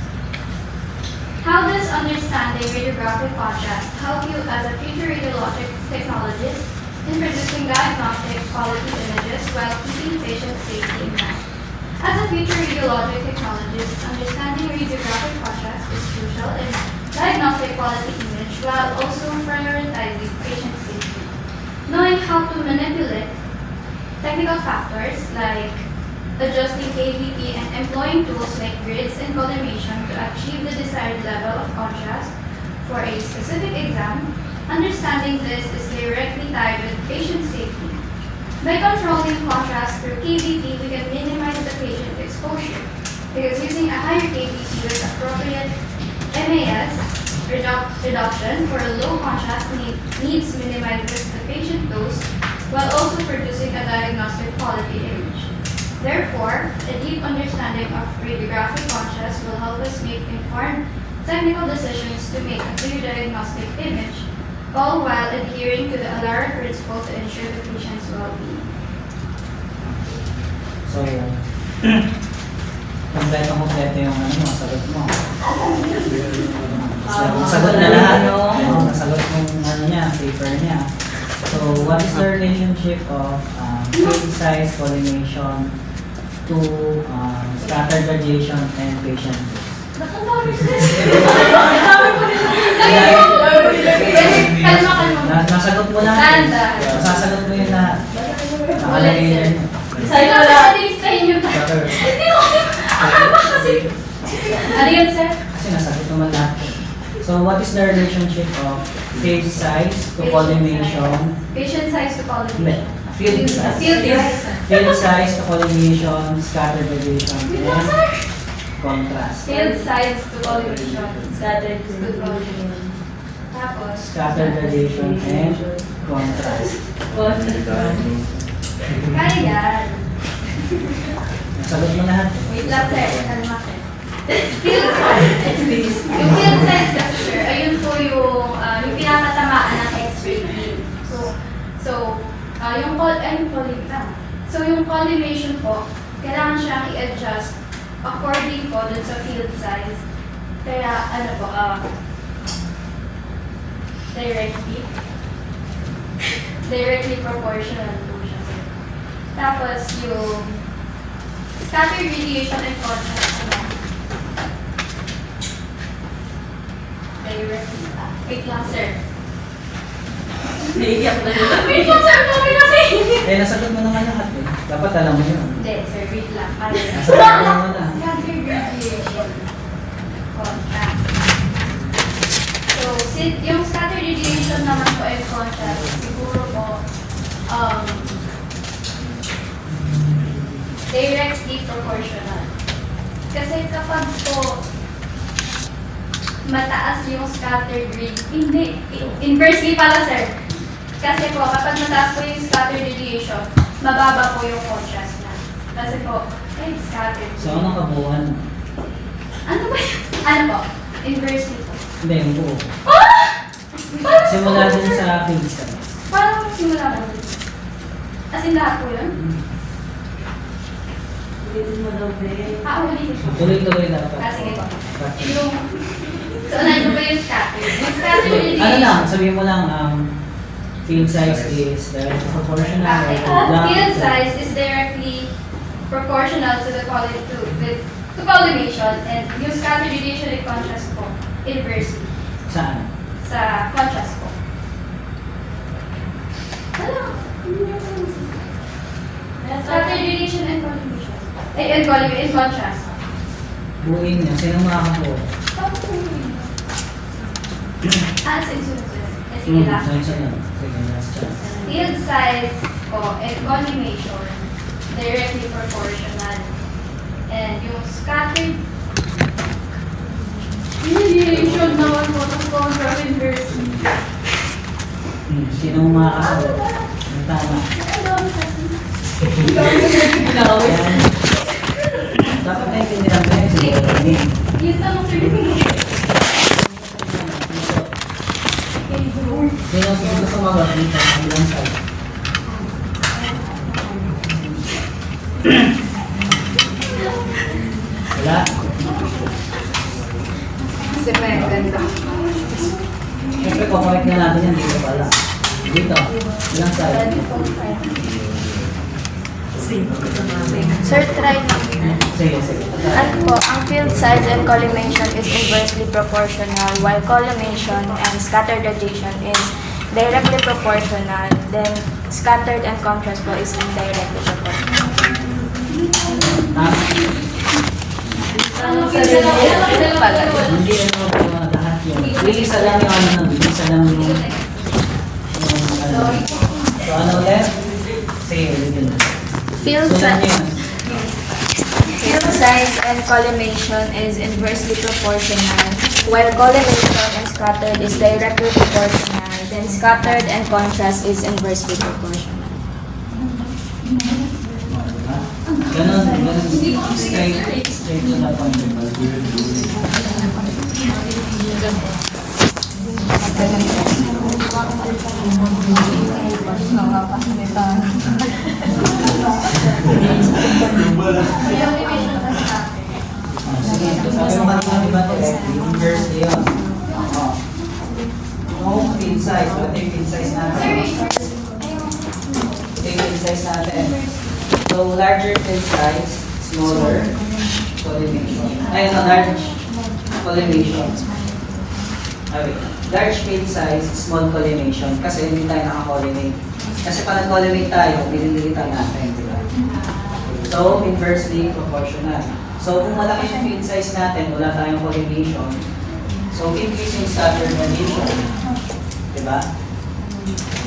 How does understanding radiographic contrast help you as a future radiologic technologist in producing diagnostic quality images while keeping patient safety in mind? As a future radiologic technologist, understanding radiographic contrast is crucial in diagnostic quality image while also prioritizing patient safety. Knowing how to manipulate technical factors like adjusting KVP and employing tools like grids and collimation to achieve the desired level of contrast for a specific exam, understanding this is directly tied with patient safety. By controlling contrast through KVP, we can minimize the patient exposure because using a higher KVP with appropriate MAS reduction for a low contrast needs minimizes the patient dose while also producing a diagnostic quality image. Therefore, a deep understanding of radiographic contrast will help us make informed technical decisions to make a clear diagnostic image, all while adhering to the ALARA principle to ensure the patient's well-being. So, kompleto yung sagot mo. Nasagot na lahat. Nasagot yung paper niya. So, what is the relationship of field size, collimation to scattered radiation and patient dose? Nasagot mo lahat. Nasasagot mo yun lahat. Nakalagay yun. Sabi ko lang, nilistahin nyo ba? Hindi ko kasi. Ano yun, sir? Kasi nasagot naman lahat. So, what is the relationship of field size to collimation? Patient size to collimation. Field size. Field size. Field size to collimation, scattered radiation, and contrast. Field size to collimation. Scattered to collimation. Tapos, Scattered radiation and contrast. kaya yan. Nasagot mo lahat. Wait lang, sir. Ano ma, sir? Field size. Yung field size kasi, sir, ayun po yung pinapatamaan ng X-ray beam. Yung collimation po, kailangan siyang i-adjust according po dun sa field size. Kaya, directly proportional po siya. Tapos, yung scatter radiation and contrast, directly. Wait lang, sir. Naiiyak na yun. Wait lang, sir. Dami kasi. Nasagot mo naman lahat eh. Dapat alam mo yun. Hindi, sir. Wait lang. Nasagot mo naman na. Scatter radiation. Contrast. So, yung scatter radiation naman po ay contrast. Siguro po, directly proportional. Kasi kapag po mataas yung scattered radiation, hindi, inversely pala, sir. Kasi po, kapag mataas po yung scattered radiation, mababa po yung contrast na. Kasi po, ay, scattered. So, anong kabuuan? Ano ba yun? Ano po? Inversely po. Hindi, yung buo. Parang Simula din sa field size. Parang simula po din. As in lahat po yun? Ulitin po. Tuloy-tuloy dapat. Sige po. Yung, so, unahin mo ba yung scattered? Yung scattered radiation. Ano lang, sabihin mo lang, field size is directly proportional. Okay. or Field size is directly proportional to the collimation, and yung scatter radiation and contrast po, inversely, Saan? sa contrast po. Ano And in contrast. Buuin niya. Sino makakabuo? Sige, last. Sunod. Sige, last chance. Field size ko and collimation directly proportional. And yung scattered deviation naman po ng contra inversely. Sino makakabuo? Ang tama. Ayan. Dapat na itinirang ko yun. Sige, Yung tanong certification. sino gusto mag dito sa ilang side? Wala? Kasi may ganda. Siyempre, kukorek na natin yan dito pala. Dito, ilang side? Sir, try lang. Sige. Ano po, ang field size and collimation is inversely proportional, while collimation and scattered radiation is directly proportional. Then, scattered and contrast po is indirectly proportional. Ha? Hindi ano po lahat yun. Isa lang yung ano nandun. Isa lang yung ano. So, ano ulit? Sige, ulit yun. Field So, lang size. yun. Field size and collimation is inversely proportional, while collimation and scattered is directly proportional. Then scattered and contrast is inversely proportional. Ganon. Straight to the point. Sige, sabi mo kanina diba directly, inverse yun. No field size, pati yung field size natin. Ito yung field size natin. So, larger field size, smaller collimation. Ay, no, large collimation. Okay. Large field size, small collimation. Kasi hindi tayo naka-collimate. Kasi pag nag-collimate tayo, nililitan natin, di ba? So, inversely proportional. So, kung malaki yung field size natin, wala tayong collimation. So, increase yung scattered radiation. Diba?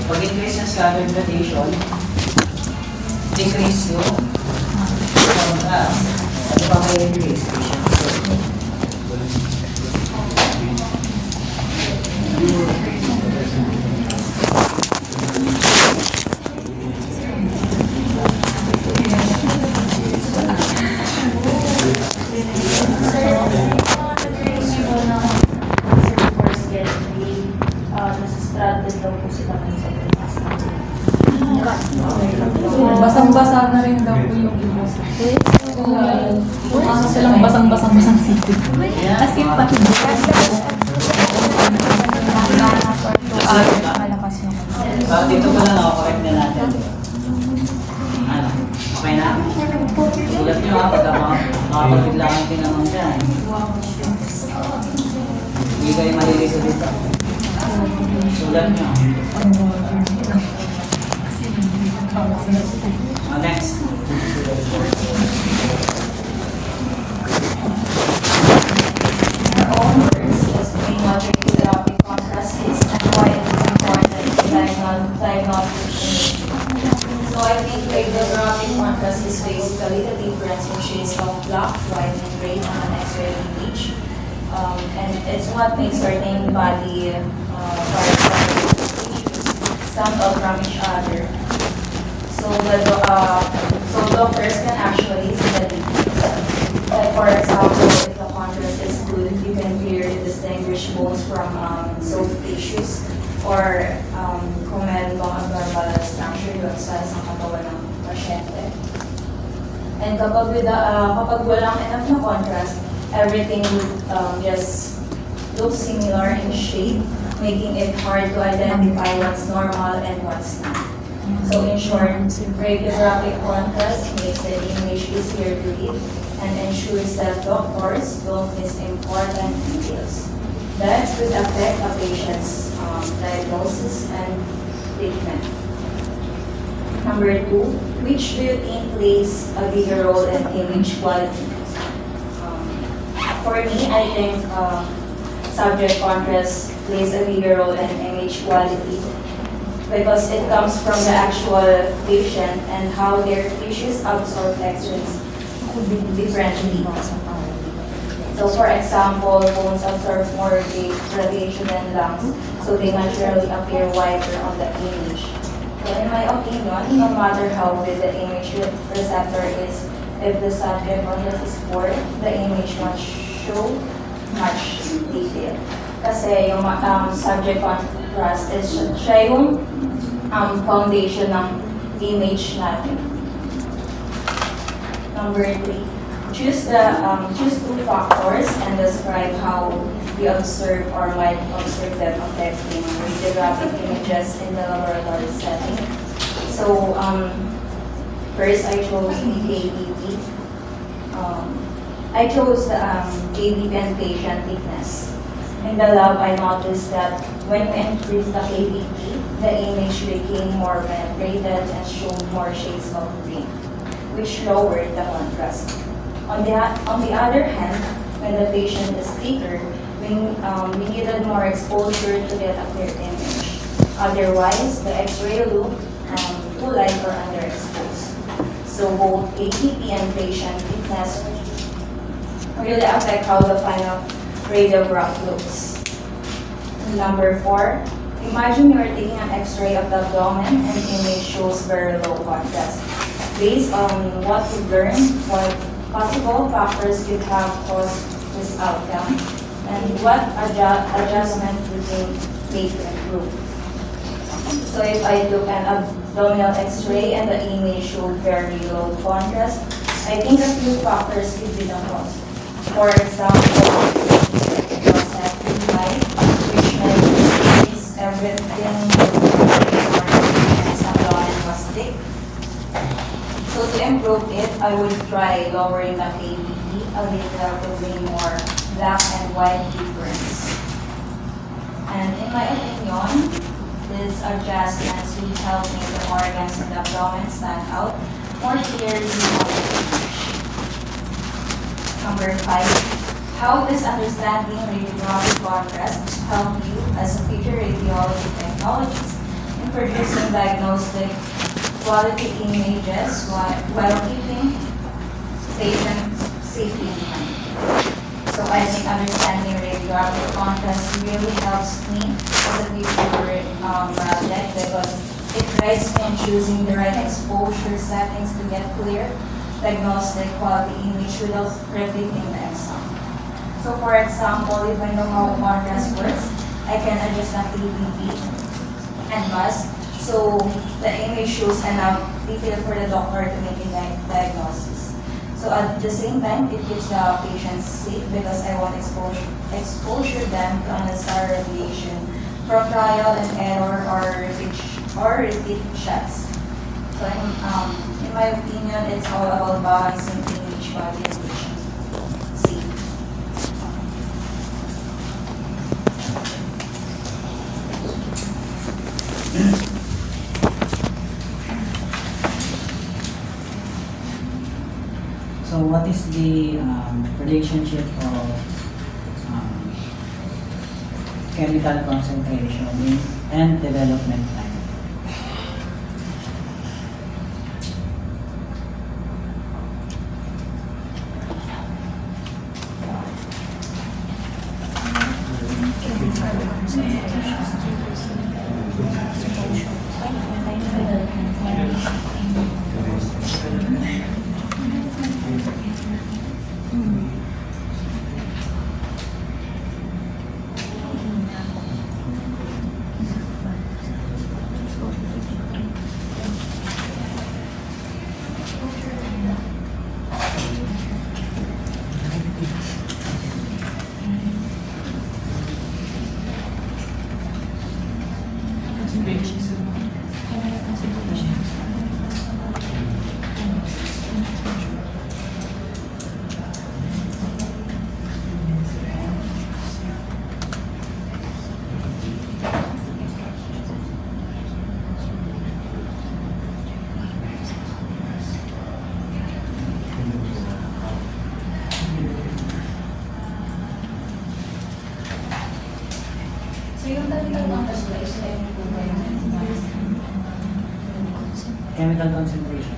Pag increase yung scattered radiation, decrease yung contrast. Ano ba may increase? Basang-basa na rin daw po yung iba. Ano silang basang-basang sipit. As in, pati bukas. Dito pala nakakorek na natin. Ano? Okay na? Sulat nyo ha, pagka makapagbiglaan tinanong dyan. Hindi kayo malilito dito. Sulat nyo. Next. Our own words explain what radiographic contrast is and why it is important in diagnostic imaging. So I think radiographic contrast is basically the difference in shades of black, white, and gray on an X-ray image. And it's what makes certain body parts stand out from each other. So doctors can actually see the difference. Like for example, if the contrast is good, you can clearly distinguish bones from soft tissues or kung meron bang abnormal structure doon sa isang katawan ng pasyente. And kapag walang enough na contrast, everything would just look similar in shape, making it hard to identify what's normal and what's not. So in short, radiographic contrast makes the image easier to read and ensures that doctors don't miss important details. That could affect a patient's diagnosis and treatment. Number 2, which do you think plays a bigger role in image quality? For me, I think subject contrast plays a bigger role in image quality because it comes from the actual patient and how their tissues absorb X-rays differently. So for example, bones absorb more radiation than lungs, so they naturally appear whiter on the image. So in my opinion, no matter how good the image receptor is, if the subject contrast is poor, the image must show much detail. Kasi yung subject contrast is siya yung foundation ng image natin. Number 3. Choose two factors and describe how you observe or might observe them affecting radiographic images in the laboratory setting. So, first I chose the KBP. I chose the KBP and patient thickness. In the lab, I noticed that when we increased the KBP, the image became more penetrated and showed more shades of green, which lowered the contrast. On the other hand, when the patient is thicker, we needed more exposure to get a clear image. Otherwise, the X-ray look too light or underexposed. So both KBP and patient thickness really affect how the final radiograph looks. Number 4, imagine you are taking an X-ray of the abdomen and image shows very low contrast. Based on what you've learned, what possible factors could have caused this outcome, and what adjustment you think made to improve. So if I took an abdominal X-ray and the image showed very low contrast, I think a few factors could be the cause. For example, prostatic light, which means everything abdomen was thick. So to improve it, I would try lowering the KBP a little to bring more black and white difference. And in my opinion, these adjustments will help make the organs in the abdomen stand out more clearly on the image. Number 5, how does understanding radiographic contrast help you as a future radiology technologist in producing diagnostic quality images while keeping patient safety in mind? So I think understanding radiographic contrast really helps me as a future project because it guides me in choosing the right exposure settings to get clear diagnostic quality image without repeating the exam. So for example, if I know how contrast works, I can adjust the KBP and mask so the image shows enough detail for the doctor to make a diagnosis. So at the same time, it keeps the patients safe because I won't exposure them to unnecessary radiation from trial and error or repeat shots. So in my opinion, it's all about balancing image quality and patient safety. So what is the relationship of chemical concentration and development time? chemical concentration.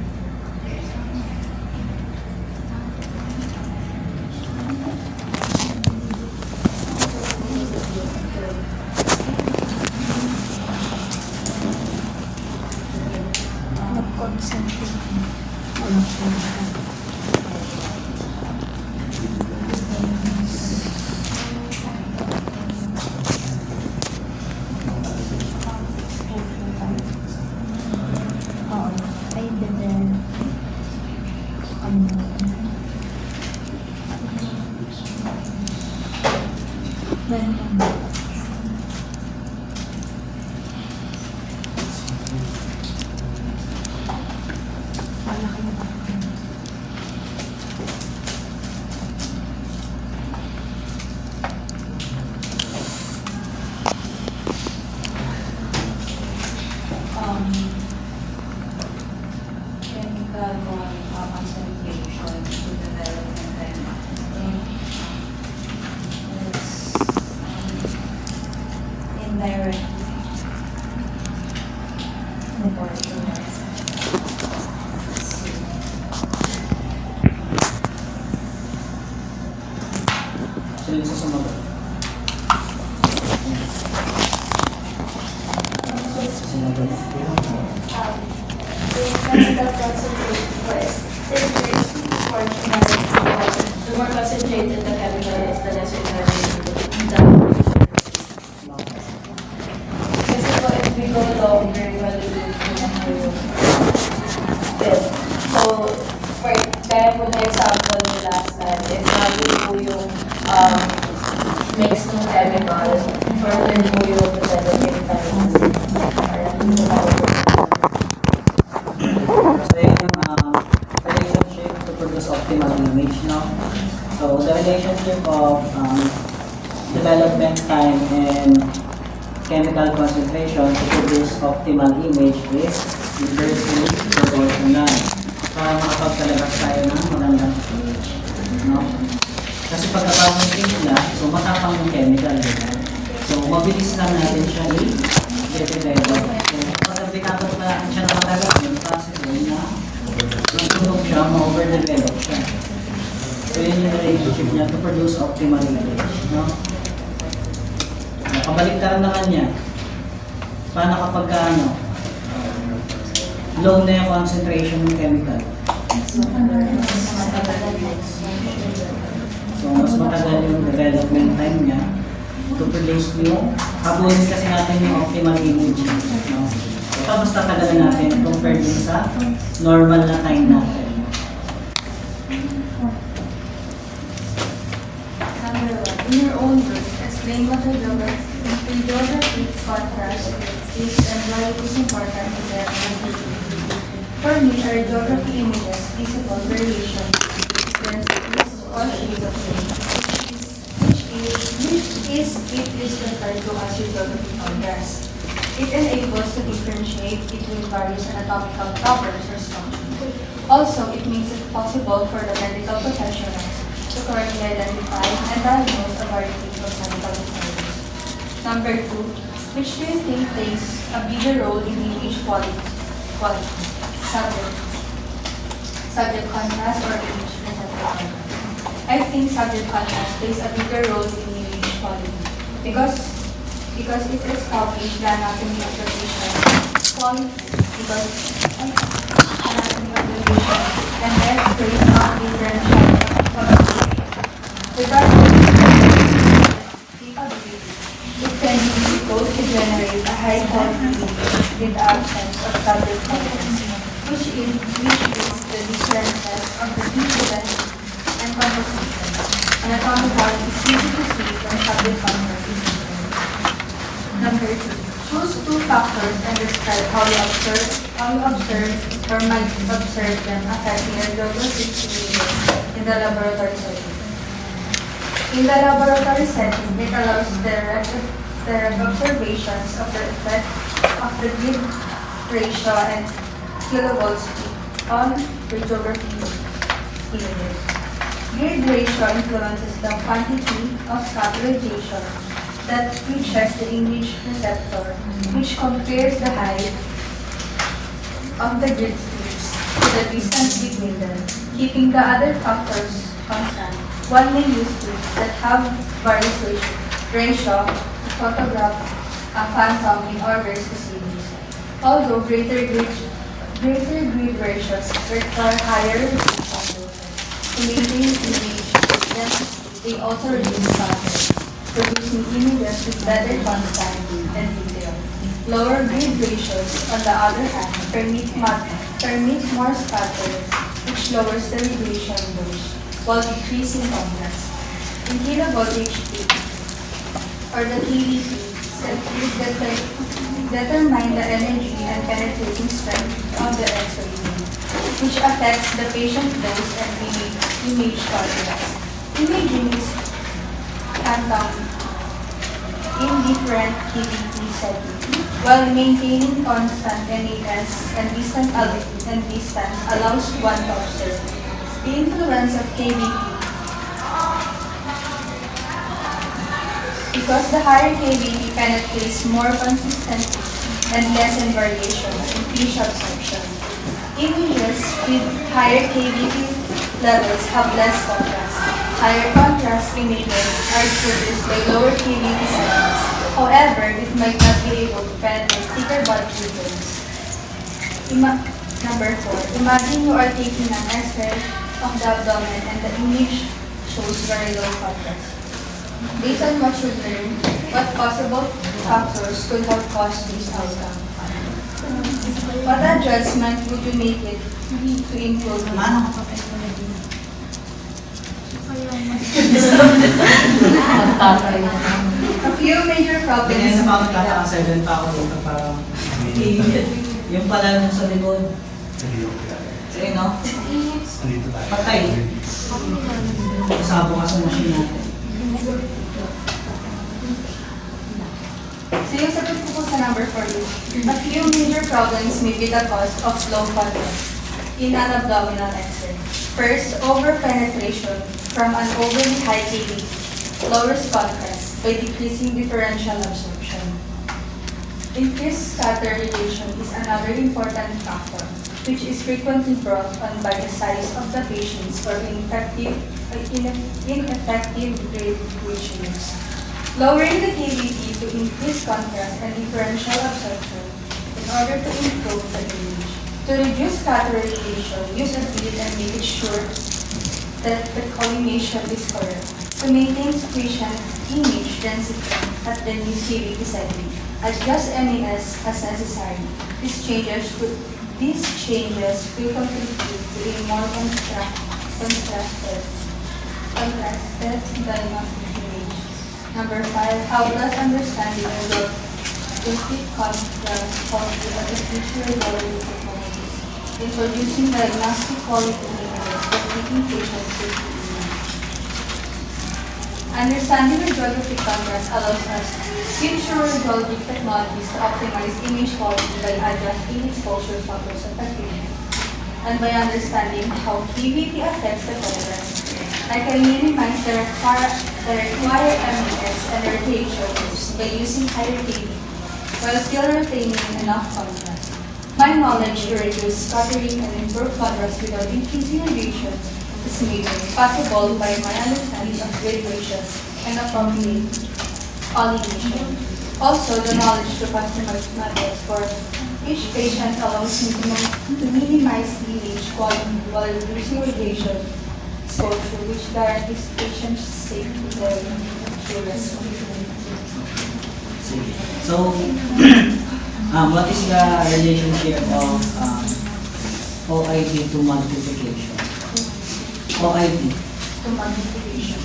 Chemical concentration to development and it's indirect laboratories. Sino yung susumagot? Sumagot. The more concentrated the chemical is, the less it has Kasi po, if we go longer, malulog po na yung film. So, kaya po na example ni last time, if namin po yung mix ng chemicals, further po yung developing time. So yun yung relationship to produce optimal image, no? So the relationship of development time and chemical concentration to produce optimal image is inversely proportional para makapagpalabas tayo ng magandang image, no? Kasi pagkatapos ng timpla, so matapang yung chemical, diba? So mabilis lang natin siya i-develop. So pag binabot na natin siya na matagal, yung possible na nasunog siya, ma-overdevelop siya. So yun yung relationship niya to produce optimal image, no? Kabaliktaran naman niya. Paano kapag low na yung concentration ng chemical? So mas matagal yung development time niya to produce yung habulin kasi natin yung optimal image, no? So mas tatagalan natin compared din sa normal na time natin. Number 1. In your own words, explain what the geography contrast is and why it is important to them. For me, our geography images visible variation differences or shades of shade, which it is referred to as geography contrast. It enables to differentiate between various anatomical properties or structures. Also, it makes it possible for the medical professionals to correctly identify and diagnose a variety of medical disorders. Number 2, which do you think plays a bigger role in image quality? Subject contrast or image receptor contrast? I think subject contrast plays a bigger role in image quality because it is copying the anatomy of the patient. Quality because anatomy of the patient and X-rays not differentiate regardless it can be supposed to generate a high quality with the absence of subject contrast, which is the differences of the difference and composition. Anatomical is easy to see when subject contrast is different. Number 2, choose 2 factors and describe how you observe or might observe them affecting your geographic images in the laboratory setting. In the laboratory setting, it allows direct observations of the effect of the grid ratio and kilovolts on radiography images. Grid ratio influences the quantity of scattering radiation that reaches the image receptor, which compares the height of the grid strips to the distance between them, keeping the other factors constant. One may use strips that have various ratio to photograph a phantom in order to see this. Although greater grid ratios require higher resolution to maintain image density, they also reduce clutter, producing images with better contrast and detail. Lower grid ratios, on the other hand, permit more scatter, which lowers the radiation dose while decreasing contrast. In kilovoltage peak, or the KVP, determine the energy and penetrating strength of the X-ray beam, which affects the patient dose and image contrast. Imaging is handled in different KVP settings, while maintaining constant NAS and distance allows one to observe the influence of KVP. Because the higher KVP penetrates more consistently and lessen variations in fish absorption. Images with higher KVP levels have less contrast. Higher contrast images are produced by lower KVP settings. However, it might not be able to penetrate thicker body fluids. Number 4. Imagine you are taking an X-ray of the abdomen and the image shows very low contrast. Based on what you learned, what possible factors could have caused this outcome? What adjustment would you make it to improve it? A few major problems. Ganyan na pa ako nagkaka-answer, doon pa ako dito parang yung pala nun sa likod. Sige, no? Patay. Sabo ka sa machine natin. So yung sagot ko po sa number 4, a few major problems may be the cause of low contrast in an abdominal X-ray. First, over-penetration from an overly high KVP lowers contrast by decreasing differential absorption. Increased scatter radiation is another important factor, which is frequently brought on by the size of the patients or ineffective grade ratios. Lowering the KVP to increase contrast and differential absorption in order to improve the image. To reduce scatter radiation, use a grid and make it sure that the collimation is correct. To maintain sufficient image density at the new KVP setting, adjust NAS as necessary. These changes will contribute to a more contrasted diagnostic image. Number 5, how does understanding the complete contrast quality of the future evaluation technologies in producing diagnostic quality images for treating patients with PE? Understanding radiographic contrast allows us future radiographic technologies to optimize image quality by adjusting exposure factors of the patient. And by understanding how KVP affects the contrast, I can minimize the required MAS and radiation use by using higher KVP while still retaining enough contrast. My knowledge to reduce scattering and improve contrast without increasing radiation is made possible by my understanding of grid ratios and appropriate collimation. Also, the knowledge to customize methods for each patient allows me to minimize image quality while reducing radiation exposure, which guarantees patient safety during accuracy. So, what is the relationship of OID to multiplication? OID. To multiplication.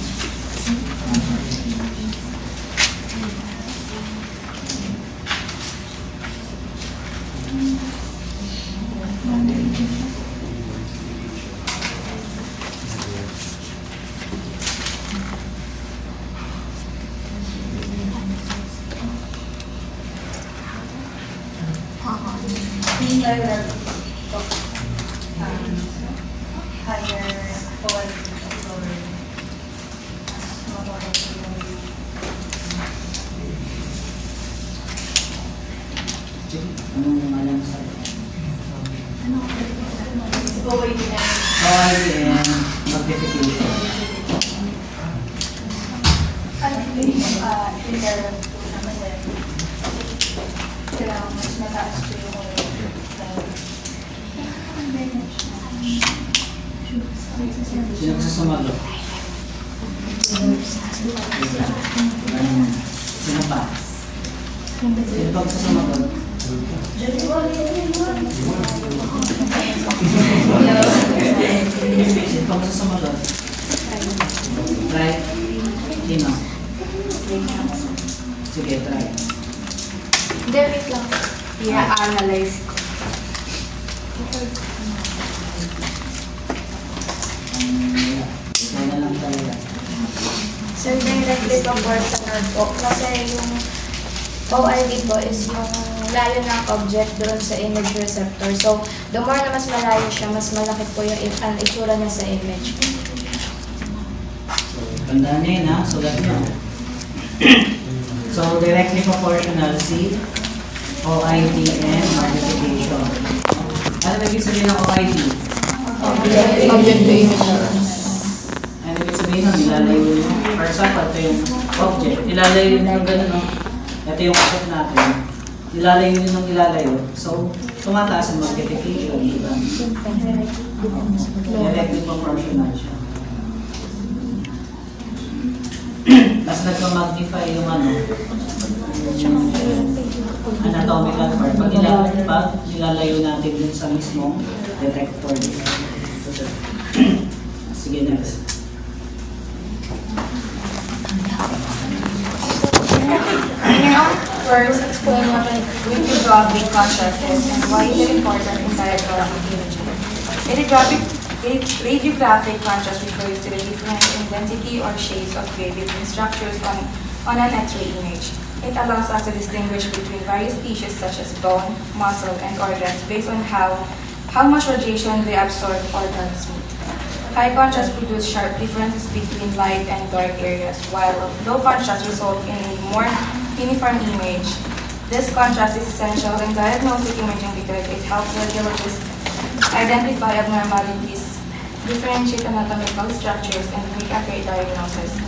Higher Anong alam sa OIDM magnification. Kailangan mas mataas po yung Sino gusto sumagot? Sino pa? Sino pa gusto sumagot? Sino pa gusto sumagot? Try. Sino? Sige, try. Hindi, wait lang. I-analyze ko. Wala lang talaga. Sir, directly proportional po. Kasi yung OID po is yung layo ng object doon sa image receptor. So, the more na mas malayo siya, mas malaki po yung ang itsura niya sa image. So, tandaan niyo yun ha, sulat niyo. So, directly proportional C, OIDM magnification. Ano ibig sabihin ng OID? Object to image. Ano ibig sabihin nun? Nilalayo yung, for example, ito yung object. Nilalayo yung gano'n, no? Ito yung object natin. Nilalayo yun ng nilalayo. So, tumataas ang magnification, di ba? Directly proportional siya. Tapos nagka-magnify yung ano, yung anatomical part. Pag nilalayo natin dun sa mismong detector. Sige, next. First, explain what radiographic contrast is and why it is important in diagnostic imaging. Radiographic contrast refers to the different intensity or shades of gray between structures on an X-ray image. It allows us to distinguish between various tissues such as bone, muscle, and organs based on how much radiation they absorb or transmit. High contrast produces sharp differences between light and dark areas, while low contrast results in a more uniform image. This contrast is essential in diagnostic imaging because it helps radiologists identify abnormalities, differentiate anatomical structures, and make accurate diagnosis.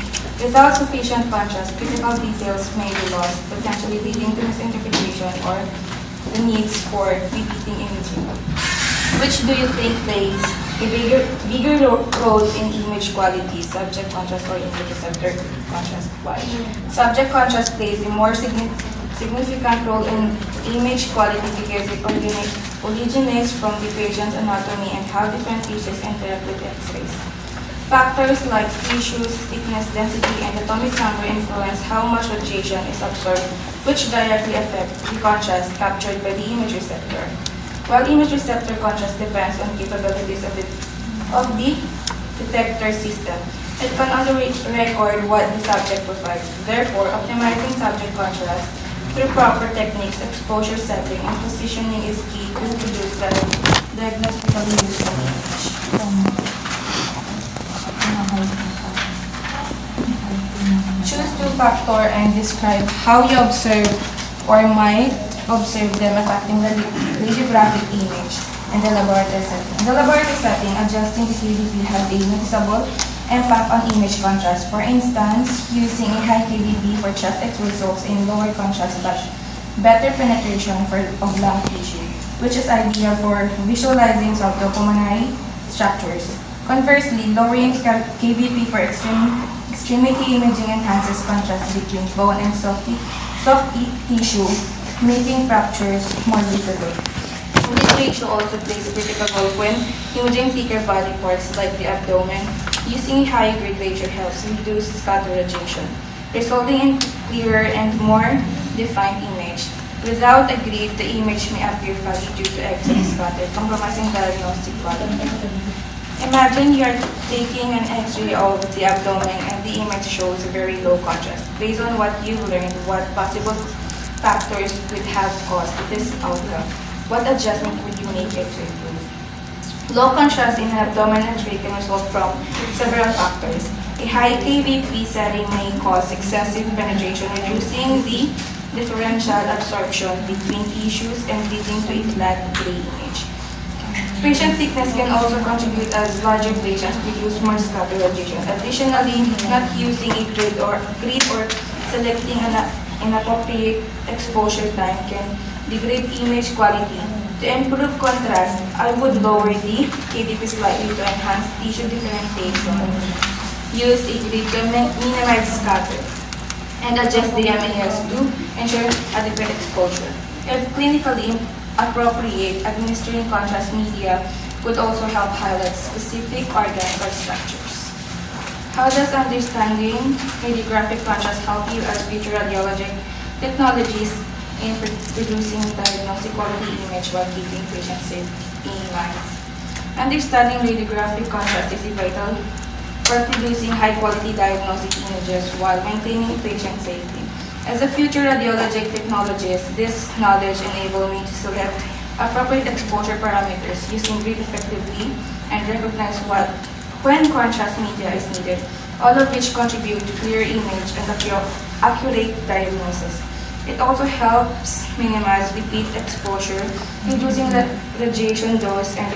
Without sufficient contrast, critical details may be lost, potentially leading to misinterpretation or the needs for repeating imaging. Which do you think plays a bigger role in image quality, subject contrast or image receptor contrast? Why? Subject contrast plays a more significant role in image quality because it originates from the patient's anatomy and how different tissues interact with X-rays. Factors like tissues, thickness, density, and atomic number influence how much radiation is absorbed, which directly affect the contrast captured by the image receptor. While image receptor contrast depends on capabilities of the detector system, it can only record what the subject provides. Therefore, optimizing subject contrast through proper techniques, exposure setting, and positioning is key to produce the diagnostically useful image. Choose two factors and describe how you observe or might observe them affecting the radiographic image in the laboratory setting. In the laboratory setting, adjusting the KDP has a noticeable impact on image contrast. For instance, using a high KDP for chest X results in lower contrast but better penetration of lung tissue, which is ideal for visualizing subpulmonary structures. Conversely, lowering KBP for extremity imaging enhances contrast between bone and soft tissue, making fractures more visible. This ratio also plays a critical role when imaging thicker body parts like the abdomen. Using a higher grid ratio helps reduce scatter radiation, resulting in clearer and more defined image. Without a grid, the image may appear fuzzy due to excess scatter, compromising diagnostic quality. Imagine you are taking an X-ray of the abdomen and the image shows very low contrast. Based on what you've learned, what possible factors could have caused this outcome? What adjustment would you make it to improve? Low contrast in abdomen and trach can result from several factors. A high KVP setting may cause excessive penetration, reducing the differential absorption between tissues and leading to a flat gray image. Patient thickness can also contribute as larger patients produce more scatter radiation. Additionally, not using a grid or selecting an inappropriate exposure time can degrade image quality. To improve contrast, I would lower the KDP slightly to enhance tissue differentiation. Use a grid to minimize scatter and adjust the MAS to ensure adequate exposure. If clinically appropriate, administering contrast media could also help highlight specific organs or structures. How does understanding radiographic contrast help you as future radiologic technologies in producing diagnostic quality image while keeping patient safety in mind? Understanding radiographic contrast is vital for producing high-quality diagnostic images while maintaining patient safety. As a future radiologic technologist, this knowledge enables me to select appropriate exposure parameters using grid effectively and recognize when contrast media is needed, all of which contribute to clear image and accurate diagnosis. It also helps minimize repeat exposure, reducing the radiation dose and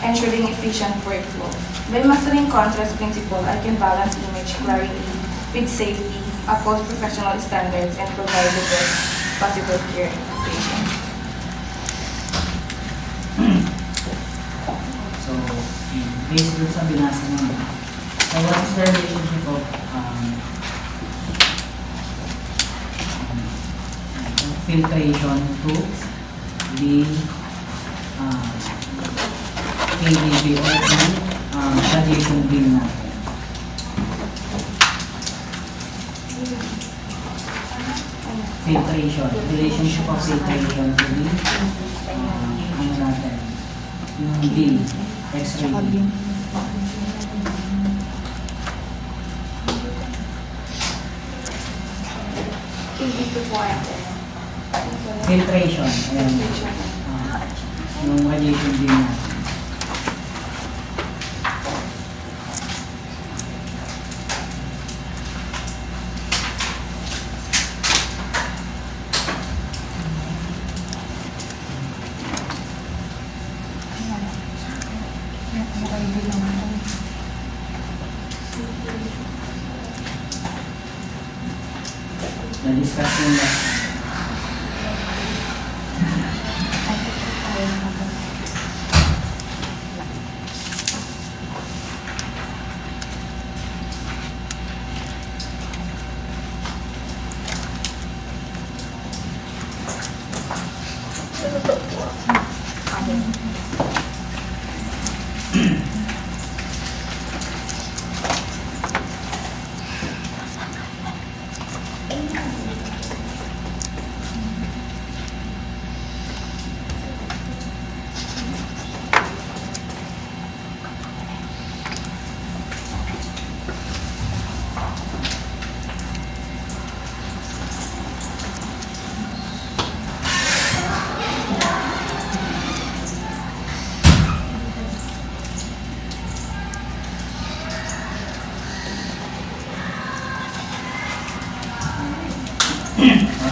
ensuring efficient workflow. By mastering contrast principle, I can balance image clarity with safety, uphold professional standards, and provide the best possible care to patients. So, based dun sa binasa naman, so what is the relationship of filtration to the KDB or the radiation beam natin? Filtration, relationship of filtration to the ano natin, yung beam, X-ray beam. Filtration, ayan. Yung radiation beam natin. Na-discuss yung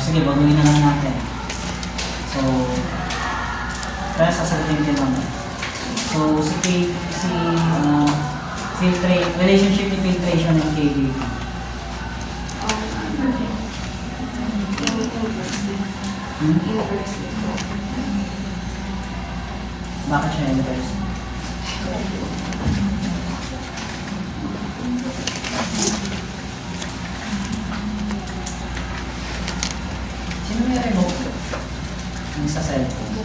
sige, baguhin na lang natin. So, kaya sasagutin din naman. So, relationship ni filtration and KDB. Bakit siya inverse? Sino may remote? Yung sa cellphone.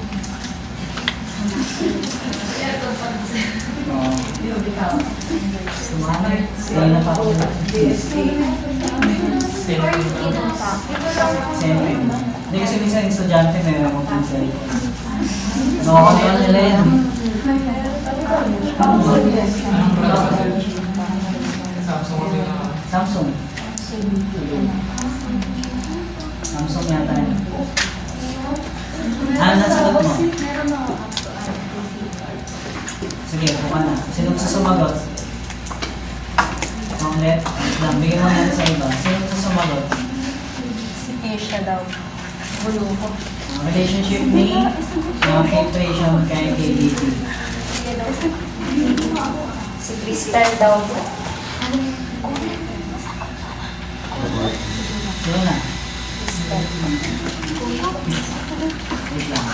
Sumanay. Kaya na pa ako. Siyempre. Hindi kasi minsan yung estudyante may remote yung cellphone. Nakakontrol nila yan. Samsung. Samsung yata yun. Ano nasagot mo? Sige, buka na. Sinong susumagot? Ulit. Bigyan mo natin sa iba. Sinong susumagot? Si Asia daw. Bulo ko. Relationship ni filtration kay KBP. Si Crystal daw po. Sino na? Crystal. Wait lang.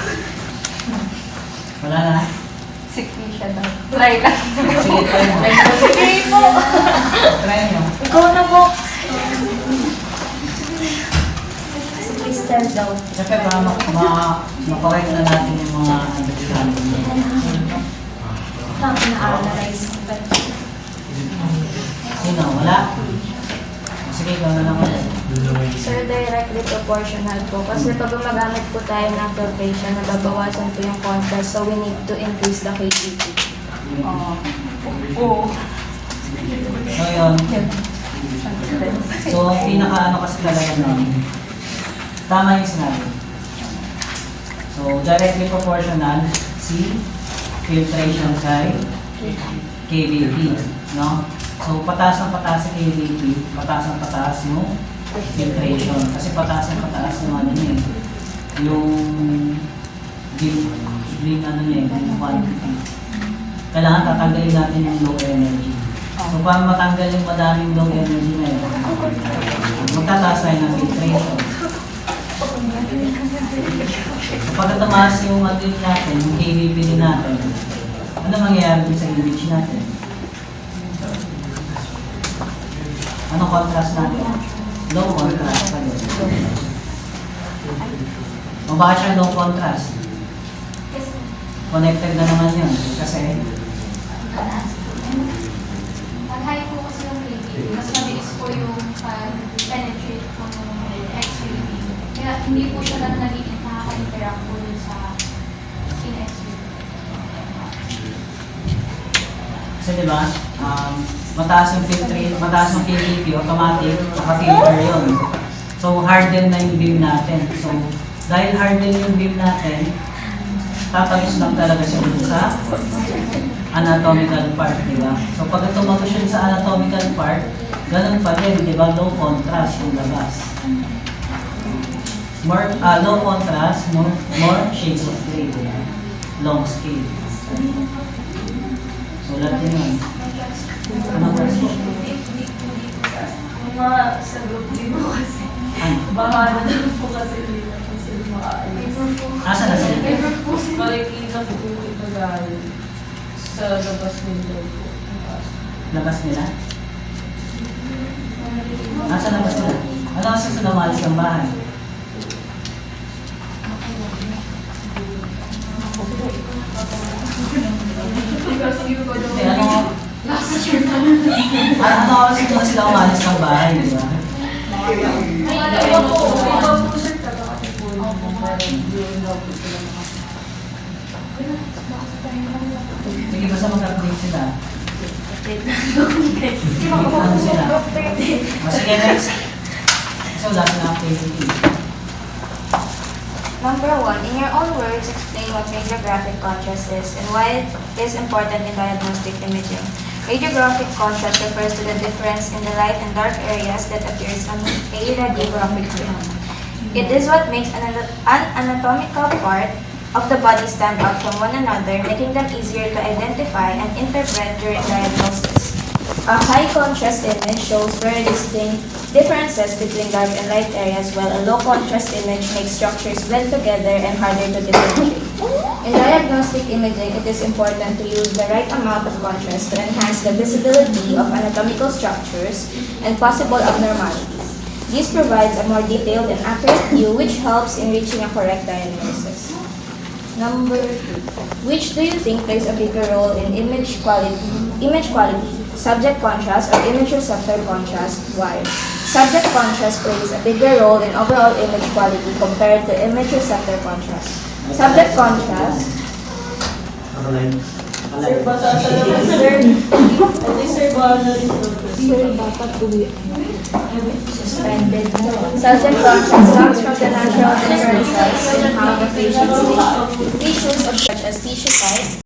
Wala na? Secretion daw. Try ka. Sige, try mo. Sige po. Try mo. Ikaw na po. Si Crystal daw. Siyempre para makorek na natin yung mga understanding. Na-analyze ko ba? Sino? Wala? Sige, ikaw na lang ulit. Sir, directly proportional po. Kasi pag gumagamit po tayo ng filtration, nababawasan po yung contrast. So, we need to increase the KDP. Oo. So, yun. So, ang pinaka-ano kasi talaga nun, tama yung sinabi. So, directly proportional, C, filtration kay KBP, no? So, pataas ang pataas sa KBP, pataas ang pataas yung filtration. Kasi pataas ang pataas yung ano niya, yung beam ano niya, yung quantity. Kailangan tatanggalin natin yung low energy. So, para matanggal yung madaming low energy na yun, magtataas tayo ng filtration. So, pagka tumaas yung adin natin, yung KBP din natin, ano mangyayari din sa image natin? Anong contrast natin? Low contrast pa din. Bakit siya low contrast? Connected na naman yun. Kasi Pag high po kasi yung KBP, mas mabilis po yung penetrate po ng X-ray beam. Kaya hindi po siya nakaka-interact po dun sa skin X-ray. Kasi diba, mataas yung filtrate, mataas yung KBP, automatic, naka-filter yun. So, harden na yung beam natin. So, dahil harden yung beam natin, tatagos lang talaga siya dun sa anatomical part, diba? So, pag tumagos siya sa anatomical part, ganun pa din, diba? Low contrast yung labas. More, low contrast, more shades of gray, diba? Long scale. So, lahat din yun. Anong question? Mga sa group din po kasi. Baka na lang po kasi nila kasi mga Asa na sila? makikita po ito dahil sa labas nila po. Labas nila? Asa labas nila? Ano kasi sa lumalis ng bahay? Hindi, ano? Ano kasi doon sila umalis ng bahay, di ba? Sige, basta mag-update sila. Ano sila? Sige, next. So, last na update dito. Number 1, in your own words, explain what radiographic contrast is and why it is important in diagnostic imaging. Radiographic contrast refers to the difference in the light and dark areas that appears on a radiographic film. It is what makes an anatomical part of the body stand out from one another, making them easier to identify and interpret during diagnosis. A high contrast image shows very distinct differences between dark and light areas, while a low contrast image makes structures blend together and harder to differentiate. In diagnostic imaging, it is important to use the right amount of contrast to enhance the visibility of anatomical structures and possible abnormalities. This provides a more detailed and accurate view, which helps in reaching a correct diagnosis. Number 2. Which do you think plays a bigger role in image quality, subject contrast, or image receptor contrast? Why? Subject contrast plays a bigger role in overall image quality compared to image receptor contrast. Subject contrast. Sir, basa sa labas, sir. Ate, sir, baka na rin ito. Sir, dapat uwi. Suspended. Subject contrast comes from the natural differences in how the patient sees tissues such as tissue type,